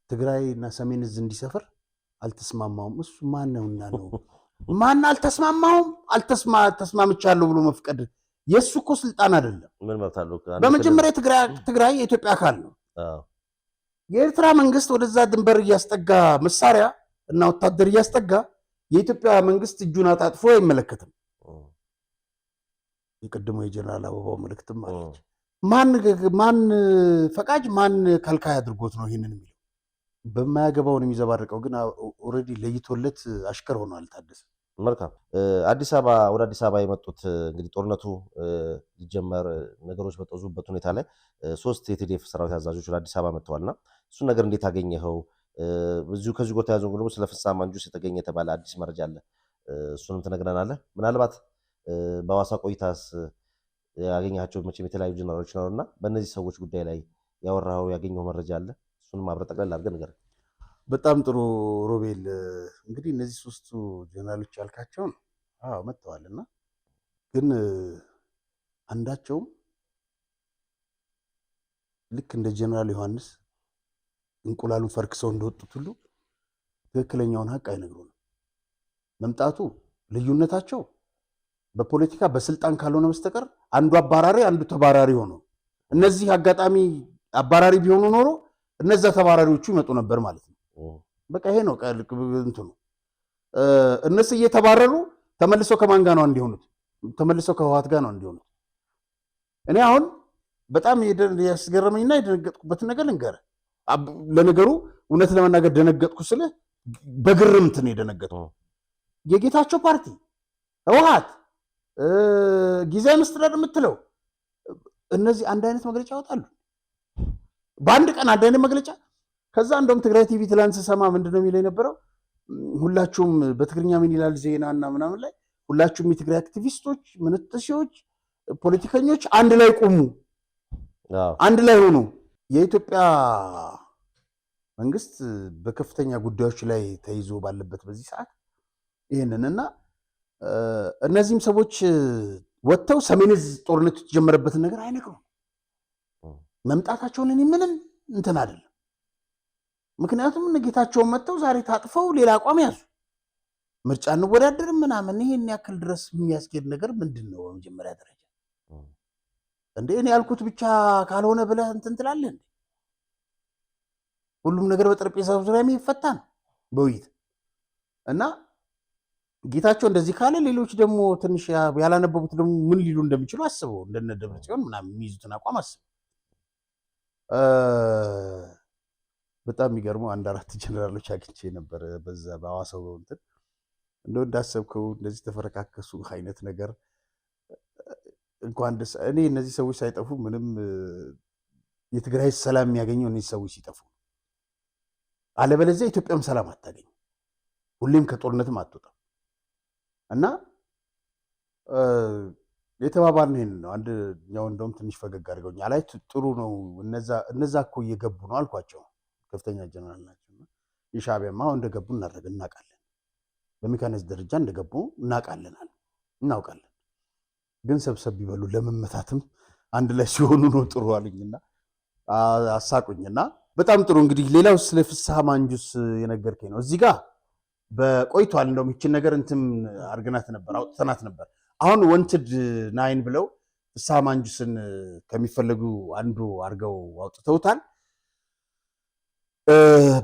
A: ትግራይ እና ሰሜን እዝ እንዲሰፍር አልተስማማውም። እሱ ማን ነውና ነው? ማን አልተስማማውም? ተስማምቻለሁ ብሎ መፍቀድ የእሱ እኮ ስልጣን አይደለም።
B: ምን መብት አለው?
A: በመጀመሪያ ትግራይ የኢትዮጵያ አካል ነው። የኤርትራ መንግስት ወደዛ ድንበር እያስጠጋ መሳሪያ እና ወታደር እያስጠጋ የኢትዮጵያ መንግስት እጁን አጣጥፎ አይመለከትም። የቀድሞ የጀነራል አበባው መልእክትም አለች። ማን ፈቃጅ ማን ከልካይ አድርጎት ነው ይህንን የሚለው? በማያገባውን የሚዘባርቀው ግን ኦልሬዲ ለይቶለት አሽከር ሆኗል ታደሰ።
B: መልካም። ወደ አዲስ አበባ የመጡት እንግዲህ ጦርነቱ ሊጀመር ነገሮች በጠዙበት ሁኔታ ላይ 3 የቲዲኤፍ ሰራዊት አዛዦች ወደ አዲስ አበባ መጥተዋልና እሱን ነገር እንዴት አገኘኸው? ከዚሁ ጋር ተያይዞ ደግሞ ስለ ፍስሐ ማንጁስ የተገኘ የተባለ አዲስ መረጃ አለ። እሱንም ትነግረናለህ። ምናልባት በሐዋሳ ቆይታስ ያገኛቸው መቼም የተለያዩ ጀነራሎች ነውና በእነዚህ ሰዎች ጉዳይ ላይ ያወራኸው ያገኘው መረጃ አለ? እሱንም አብረህ ጠቅለል አድርገህ ንገረን።
A: በጣም ጥሩ ሮቤል። እንግዲህ እነዚህ 3ቱ ጀነራሎች ያልካቸውን መጥተዋልና ግን አንዳቸውም ልክ እንደ ጀነራል ዮሐንስ እንቁላሉን ፈርክሰው እንደወጡት ሁሉ ትክክለኛውን ሀቅ አይነግሩንም። መምጣቱ ልዩነታቸው በፖለቲካ በስልጣን ካልሆነ በስተቀር አንዱ አባራሪ አንዱ ተባራሪ ሆኖ፣ እነዚህ አጋጣሚ አባራሪ ቢሆኑ ኖሮ እነዛ ተባራሪዎቹ ይመጡ ነበር ማለት ነው። በቃ ይሄ ነው እንትኑ። እነሱ እየተባረሩ ተመልሰው ከማን ጋር ነው እንዲሆኑት? ተመልሰው ከህወሓት ጋር ነው እንዲሆኑት። እኔ አሁን በጣም ያስገረመኝና የደነገጥኩበትን ነገር ልንገርህ። ለነገሩ እውነት ለመናገር ደነገጥኩ ስልህ በግርምት ነው የደነገጥኩ። የጌታቸው ፓርቲ ህወሓት ጊዜያዊ መስተዳድር የምትለው እነዚህ አንድ አይነት መግለጫ ያወጣሉ በአንድ ቀን፣ አንድ አይነት መግለጫ። ከዛ እንደውም ትግራይ ቲቪ ትላንት ስሰማ ምንድነው የሚለው የነበረው? ሁላችሁም በትግርኛ ምን ይላል ዜና እና ምናምን ላይ ሁላችሁም የትግራይ አክቲቪስቶች፣ ምንጥሴዎች፣ ፖለቲከኞች አንድ ላይ ቁሙ፣ አንድ ላይ ሆኑ። የኢትዮጵያ መንግስት በከፍተኛ ጉዳዮች ላይ ተይዞ ባለበት በዚህ ሰዓት ይህንንና እነዚህም ሰዎች ወጥተው ሰሜን ዕዝ ጦርነቱ የተጀመረበትን ነገር አይነግሩም። መምጣታቸውን እኔ ምንም እንትን አይደለም። ምክንያቱም ጌታቸውን መጥተው ዛሬ ታጥፈው ሌላ አቋም ያዙ። ምርጫ እንወዳደርም ምናምን ይሄን ያክል ድረስ የሚያስኬድ ነገር ምንድን ነው? በመጀመሪያ ደረጃ እንዴ እኔ ያልኩት ብቻ ካልሆነ ብለህ እንትን ትላለህ እንዴ? ሁሉም ነገር በጠረጴዛ ዙሪያ የሚፈታ ነው በውይይት እና ጌታቸው እንደዚህ ካለ ሌሎች ደግሞ ትንሽ ያላነበቡት ደግሞ ምን ሊሉ እንደሚችሉ አስበው። እንደነ ደብረጽዮን ምናምን የሚይዙትን አቋም አስበው። በጣም የሚገርመው 4 ጀነራሎች አግኝቼ ነበር በዛ በሐዋሳው እንትን እንደው እንዳሰብከው እንደዚህ ተፈረካከሱ አይነት ነገር እንኳን ደስ እኔ እነዚህ ሰዎች ሳይጠፉ ምንም የትግራይ ሰላም የሚያገኘው እነዚህ ሰዎች ሲጠፉ፣ አለበለዚያ ኢትዮጵያም ሰላም አታገኝ። ሁሌም ከጦርነትም አትወጣም እና የተባባልን ይሄን ነው። አንደኛው እንደውም ትንሽ ፈገግ አድርገውኛል። አይ ጥሩ ነው እነዛ እኮ እየገቡ ነው አልኳቸው። ከፍተኛ ጀነራል ናቸው። የሻዕቢያማ እንደገቡ እናውቃለን፣ በሜካኒዝም ደረጃ እንደገቡ እናውቃለን። ግን ሰብሰብ ይበሉ ለመመታትም አንድ ላይ ሲሆኑ ነው ጥሩ አሉኝና አሳቁኝና በጣም ጥሩ። እንግዲህ ሌላው ስለ ፍስሐ ማንጁስ የነገርከኝ ነው። እዚህ ጋር በቆይቷል እንደውም ይችን ነገር እንትን አርገናት ነበር አውጥተናት ነበር። አሁን ወንትድ 9 ብለው ፍስሐ ማንጁስን ከሚፈለጉ አንዱ አድርገው አውጥተውታል።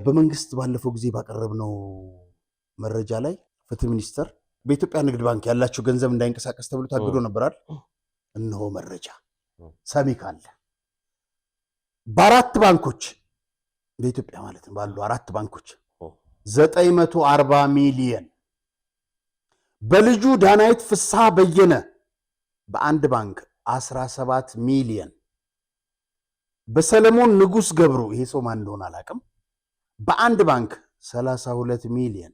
A: በመንግስት ባለፈው ጊዜ ባቀረብነው መረጃ ላይ ፍትህ ሚኒስቴር በኢትዮጵያ ንግድ ባንክ ያላቸው ገንዘብ እንዳይንቀሳቀስ ተብሎ ታግዶ ነበራል። እነሆ መረጃ ሰሚ ካለ በአራት ባንኮች በኢትዮጵያ ማለት ነው ባሉ 4 ባንኮች 940 ሚሊዮን በልጁ ዳናይት ፍስሐ በየነ በአንድ ባንክ 17 ሚሊዮን በሰለሞን ንጉስ ገብሩ ይሄ ሰው ማን እንደሆነ አላውቅም በአንድ ባንክ 32 ሚሊዮን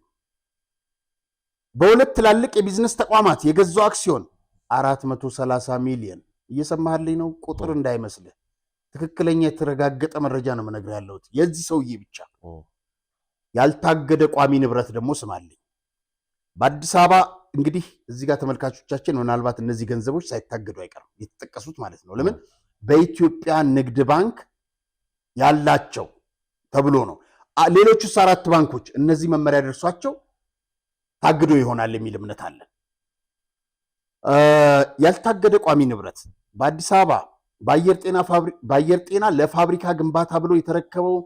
A: በሁለት ትላልቅ የቢዝነስ ተቋማት የገዛው አክሲዮን 430 ሚሊዮን እየሰማህልኝ ነው። ቁጥር እንዳይመስልህ ትክክለኛ የተረጋገጠ መረጃ ነው መነግር ያለሁት የዚህ ሰውዬ ብቻ። ያልታገደ ቋሚ ንብረት ደግሞ ስማልኝ በአዲስ አበባ እንግዲህ እዚህ ጋር ተመልካቾቻችን ምናልባት እነዚህ ገንዘቦች ሳይታገዱ አይቀርም የተጠቀሱት ማለት ነው። ለምን በኢትዮጵያ ንግድ ባንክ ያላቸው ተብሎ ነው። ሌሎቹስ 4 ባንኮች እነዚህ መመሪያ ደርሷቸው ታግዶ ይሆናል የሚል እምነት አለ። ያልታገደ ቋሚ ንብረት በአዲስ አበባ በአየር ጤና ለፋብሪካ ግንባታ ብሎ የተረከበው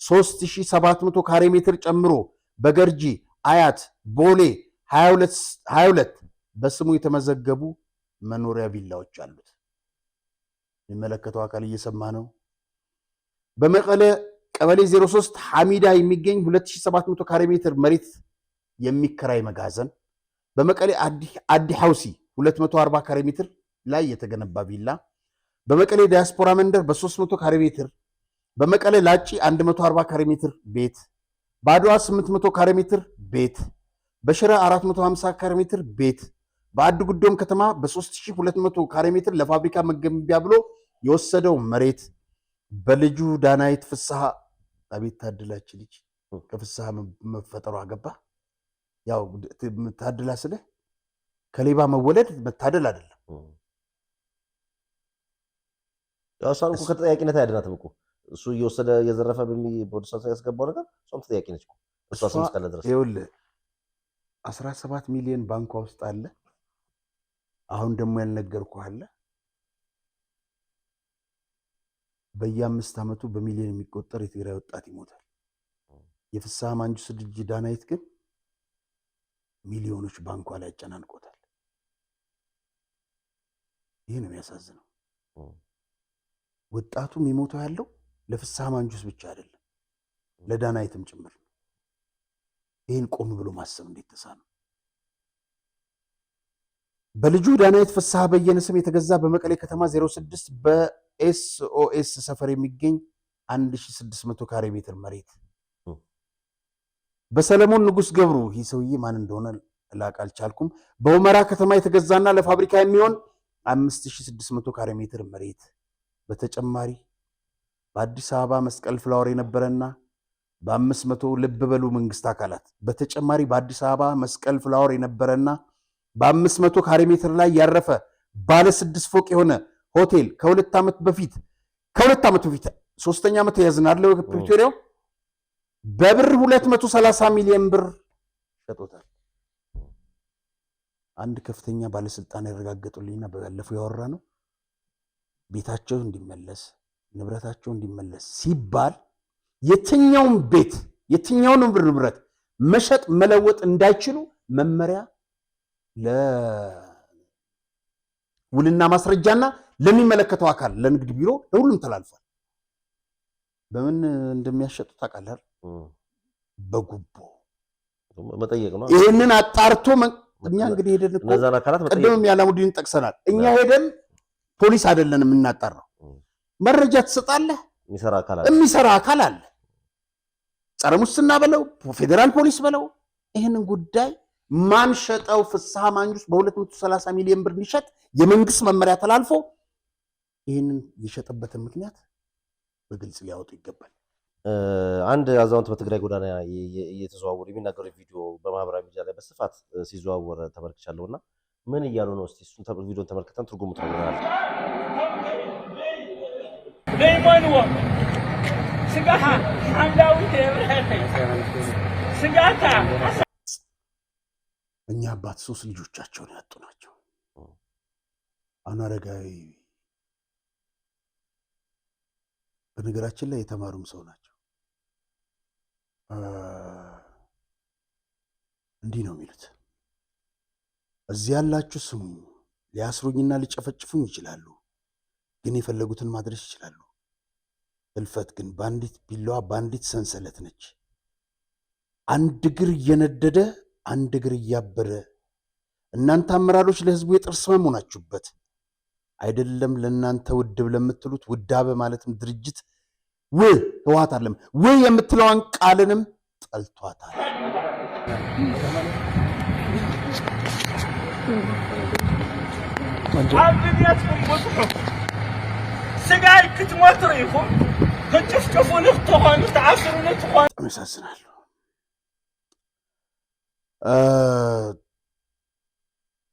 A: 3700 ካሬ ሜትር ጨምሮ በገርጂ አያት ቦሌ 22 በስሙ የተመዘገቡ መኖሪያ ቪላዎች አሉት። የሚመለከተው አካል እየሰማ ነው። በመቀለ ቀበሌ 03 ሐሚዳ የሚገኝ 2700 ካሬ ሜትር መሬት የሚከራይ መጋዘን፣ በመቀሌ አዲ ሐውሲ 240 ካሬ ሜትር ላይ የተገነባ ቪላ፣ በመቀሌ ዲያስፖራ መንደር በ300 ካሬ ሜትር፣ በመቀሌ ላጪ 140 ካሬ ሜትር ቤት፣ በአድዋ 800 ካሬ ሜትር ቤት፣ በሽረ 450 ካሬ ሜትር ቤት፣ በአዲ ጉዶም ከተማ በ3200 ካሬ ሜትር ለፋብሪካ መገንቢያ ብሎ የወሰደው መሬት በልጁ ዳናይት ፍስሐ አቤት ታድላች ልጅ ከፍስሐ መፈጠሩ አገባ። ያው ታድላ ስለ ከሌባ መወለድ መታደል አይደለም።
B: ያው እሷን እኮ ከተጠያቂነት አያድናትም እኮ እሱ እየወሰደ እየዘረፈ በፖሊስ ያስገባው ነገር እሷም ተጠያቂ ነች እኮ እሷ እስከለ ድረስ። ይኸውልህ
A: 17 ሚሊዮን ባንኳ ውስጥ አለ። አሁን ደግሞ ያልነገርኩህ አለ። በየ5 ዓመቱ በሚሊዮን የሚቆጠር የትግራይ ወጣት ይሞታል። የፍስሐ ማንጁስ ልጅ ዳናይት ግን ሚሊዮኖች ባንኳ ላይ አጨናንቆታል። ይሄ ነው የሚያሳዝነው። ወጣቱ የሚሞተው ያለው ለፍስሐ ማንጁስ ብቻ አይደለም ለዳናይትም ጭምር ነው። ይህን ቆም ብሎ ማሰብ እንዴት ተሳነው? በልጁ ዳናይት ፍስሐ በየነ ስም የተገዛ በመቀሌ ከተማ 06 በኤስኦኤስ ሰፈር የሚገኝ 1600 ካሬ ሜትር መሬት በሰለሞን ንጉስ ገብሩ ይህ ሰውዬ ማን እንደሆነ ላቅ አልቻልኩም። በሁመራ ከተማ የተገዛና ለፋብሪካ የሚሆን 5600 ካሬ ሜትር መሬት በተጨማሪ በአዲስ አበባ መስቀል ፍላወር የነበረና በ500 ልብ በሉ መንግስት አካላት በተጨማሪ በአዲስ አበባ መስቀል ፍላወር የነበረና በ500 ካሬ ሜትር ላይ ያረፈ ባለ 6 ፎቅ የሆነ ሆቴል ከሁለት ዓመት በፊት 3ኛ ዓመት ያዝናለው ፕሪቶሪያው በብር 230 ሚሊዮን ብር ሸጦታል። አንድ ከፍተኛ ባለስልጣን ያረጋገጡልኝና ባለፈው ያወራ ነው ቤታቸው እንዲመለስ ንብረታቸው እንዲመለስ ሲባል የትኛውን ቤት የትኛውን ብር ንብረት መሸጥ መለወጥ እንዳይችሉ መመሪያ ለውልና ማስረጃና ለሚመለከተው አካል ለንግድ ቢሮ ለሁሉም ተላልፏል። በምን እንደሚያሸጡ ታውቃለህ? በጉቦ
B: መጠየቅ ነው።
A: ይሄንን አጣርቶ እኛ እንግዲህ ሄደን እኮ ቀደም ያላሙዲን ጠቅሰናል። እኛ ሄደን ፖሊስ አይደለንም እናጣራው። መረጃ ትሰጣለህ፣ የሚሰራ አካል አለ። ጸረ ሙስና በለው ፌዴራል ፖሊስ በለው ይህንን ጉዳይ ማን ሸጠው? ፍስሐ ማንጁስ በ230 ሚሊዮን ብር ሊሸጥ የመንግስት መመሪያ ተላልፎ ይህንን የሸጠበትን ምክንያት በግልጽ ሊያወጡ ይገባል።
B: አንድ አዛውንት በትግራይ ጎዳና እየተዘዋወሩ የሚናገሩ ቪዲዮ በማህበራዊ ሚዲያ ላይ በስፋት ሲዘዋወር ተመልክቻለሁና ምን እያሉ ነው? እስቲ እሱን ቪዲዮን ተመልክተን ትርጉሙ ተናግረናል።
F: ደይማንዋ ስጋሃ ሐምዳዊ ተብራታይ ስጋታ
A: እኛ አባት 3 ልጆቻቸውን ያጡ ናቸው። አሁን አረጋዊ በነገራችን ላይ የተማሩም ሰው ናቸው። እንዲህ ነው የሚሉት፣ እዚህ ያላችሁ ስሙኝ፣ ሊያስሩኝና ሊጨፈጭፉኝ ይችላሉ፣ ግን የፈለጉትን ማድረስ ይችላሉ። እልፈት ግን በአንዲት ቢላዋ በአንዲት ሰንሰለት ነች። አንድ እግር እየነደደ አንድ እግር እያበረ እናንተ አመራሮች ለህዝቡ የጥርስ ህመም ሆናችሁበት አይደለም። ለእናንተ ውድብ ለምትሉት ውዳበ ማለትም ድርጅት ህወሓት አለም የምትለዋን ቃልንም ጠልቷታል።
F: አብዲያትኩም ወጥቶ ስጋይ ክትሞትሩ ይሁን ከጭፍጭፉን ተሆኑ ተአስሩን ተሆኑ
A: ያሳዝናሉ።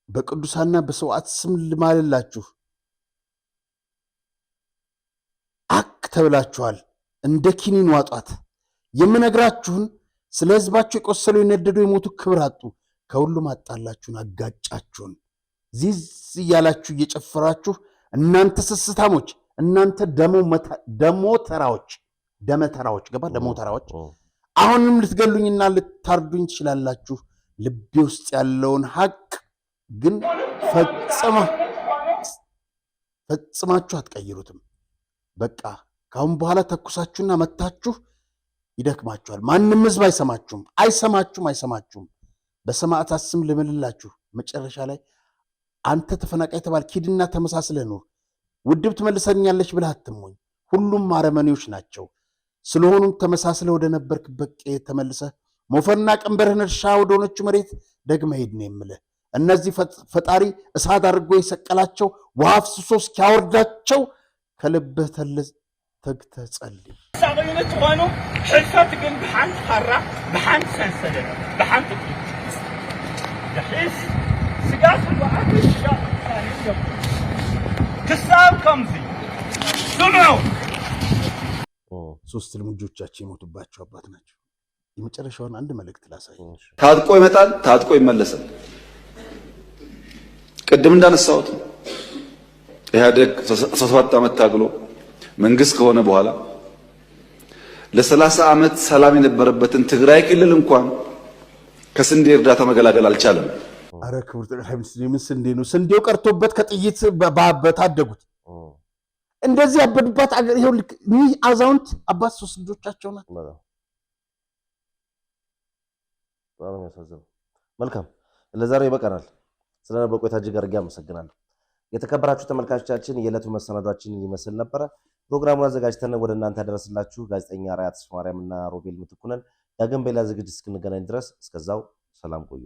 A: በቅዱሳና በሰዋዕት ስም ልማልላችሁ አክ ተብላችኋል። እንደ ኪኒን ዋጧት። የምነግራችሁን ስለ ህዝባችሁ የቆሰሉ የነደዱ የሞቱ ክብር አጡ። ከሁሉም አጣላችሁን፣ አጋጫችሁን። ዚዝ እያላችሁ እየጨፈራችሁ እናንተ ስስታሞች፣ እናንተ ደሞተራዎች ገባ ደሞተራዎች፣ አሁንም ልትገሉኝና ልታርዱኝ ትችላላችሁ። ልቤ ውስጥ ያለውን ሀቅ ግን ፈጽማችሁ አትቀይሩትም። በቃ ካሁን በኋላ ተኩሳችሁና መታችሁ ይደክማችኋል። ማንም ህዝብ አይሰማችሁም። በሰማዕታት ስም ልምልላችሁ። መጨረሻ ላይ አንተ ተፈናቃይ ተባልክ፣ ሂድና ተመሳስለህ ኑር። ውድብ ትመልሰኛለች ብለህ አትሞኝ። ሁሉም አረመኔዎች ናቸው። ስለሆኑም ተመሳስለህ ወደ ነበርክበት ተመልሰህ ሞፈርና ቀንበርህን እርሻ ወደ ሆነችው መሬት ደግመህ ሂድ ነው የምልህ። እነዚህ ፈጣሪ እሳት አድርጎ የሰቀላቸው ውሃ አፍስሶ እስኪያወርዳቸው ከልብህ ተግተህ ጸልይ።
F: ሳበይነት ሆኖ ሕልፈት ግን በሓንቲ ካራ በሓንቲ ሰንሰለት በሓንቲ ደሒስ ስጋት ወዓት ክሳብ ከምዚ ስምዑ።
A: 3 ልጆቻቸው የሞቱባቸው አባት ናቸው። የመጨረሻውን አንድ መልእክት ላሳይ።
E: ታጥቆ ይመጣል፣ ታጥቆ ይመለሳል። ቅድም እንዳነሳሁት ኢህአዴግ 17 ዓመት ታግሎ መንግስት ከሆነ በኋላ ለ30 ዓመት ሰላም የነበረበትን ትግራይ ክልል እንኳን ከስንዴ እርዳታ መገላገል አልቻለም።
A: አረ ክቡር ጠቅላይ ሚኒስትር ምን ስንዴ ነው? ስንዴው ቀርቶበት ከጥይት በታደጉት እንደዚህ ያበዱባት አገር። ይሄው ልክ ይህ አዛውንት አባት 3 ልጆቻቸው ናት።
B: መልካም፣ ለዛሬው ይበቃናል። ስለነበረ ቆይታ እጅግ አድርጌ አመሰግናለሁ። የተከበራችሁ ተመልካቾቻችን የዕለቱ መሰናዷችን ይመስል ነበረ። ፕሮግራሙን አዘጋጅተን ወደ እናንተ ያደረስላችሁ ጋዜጠኛ ራያ ተስፋ ማርያም እና ሮቤል ምትኩ ነን። ዳግም በሌላ ዝግጅት እስክንገናኝ ድረስ እስከዛው ሰላም ቆዩ።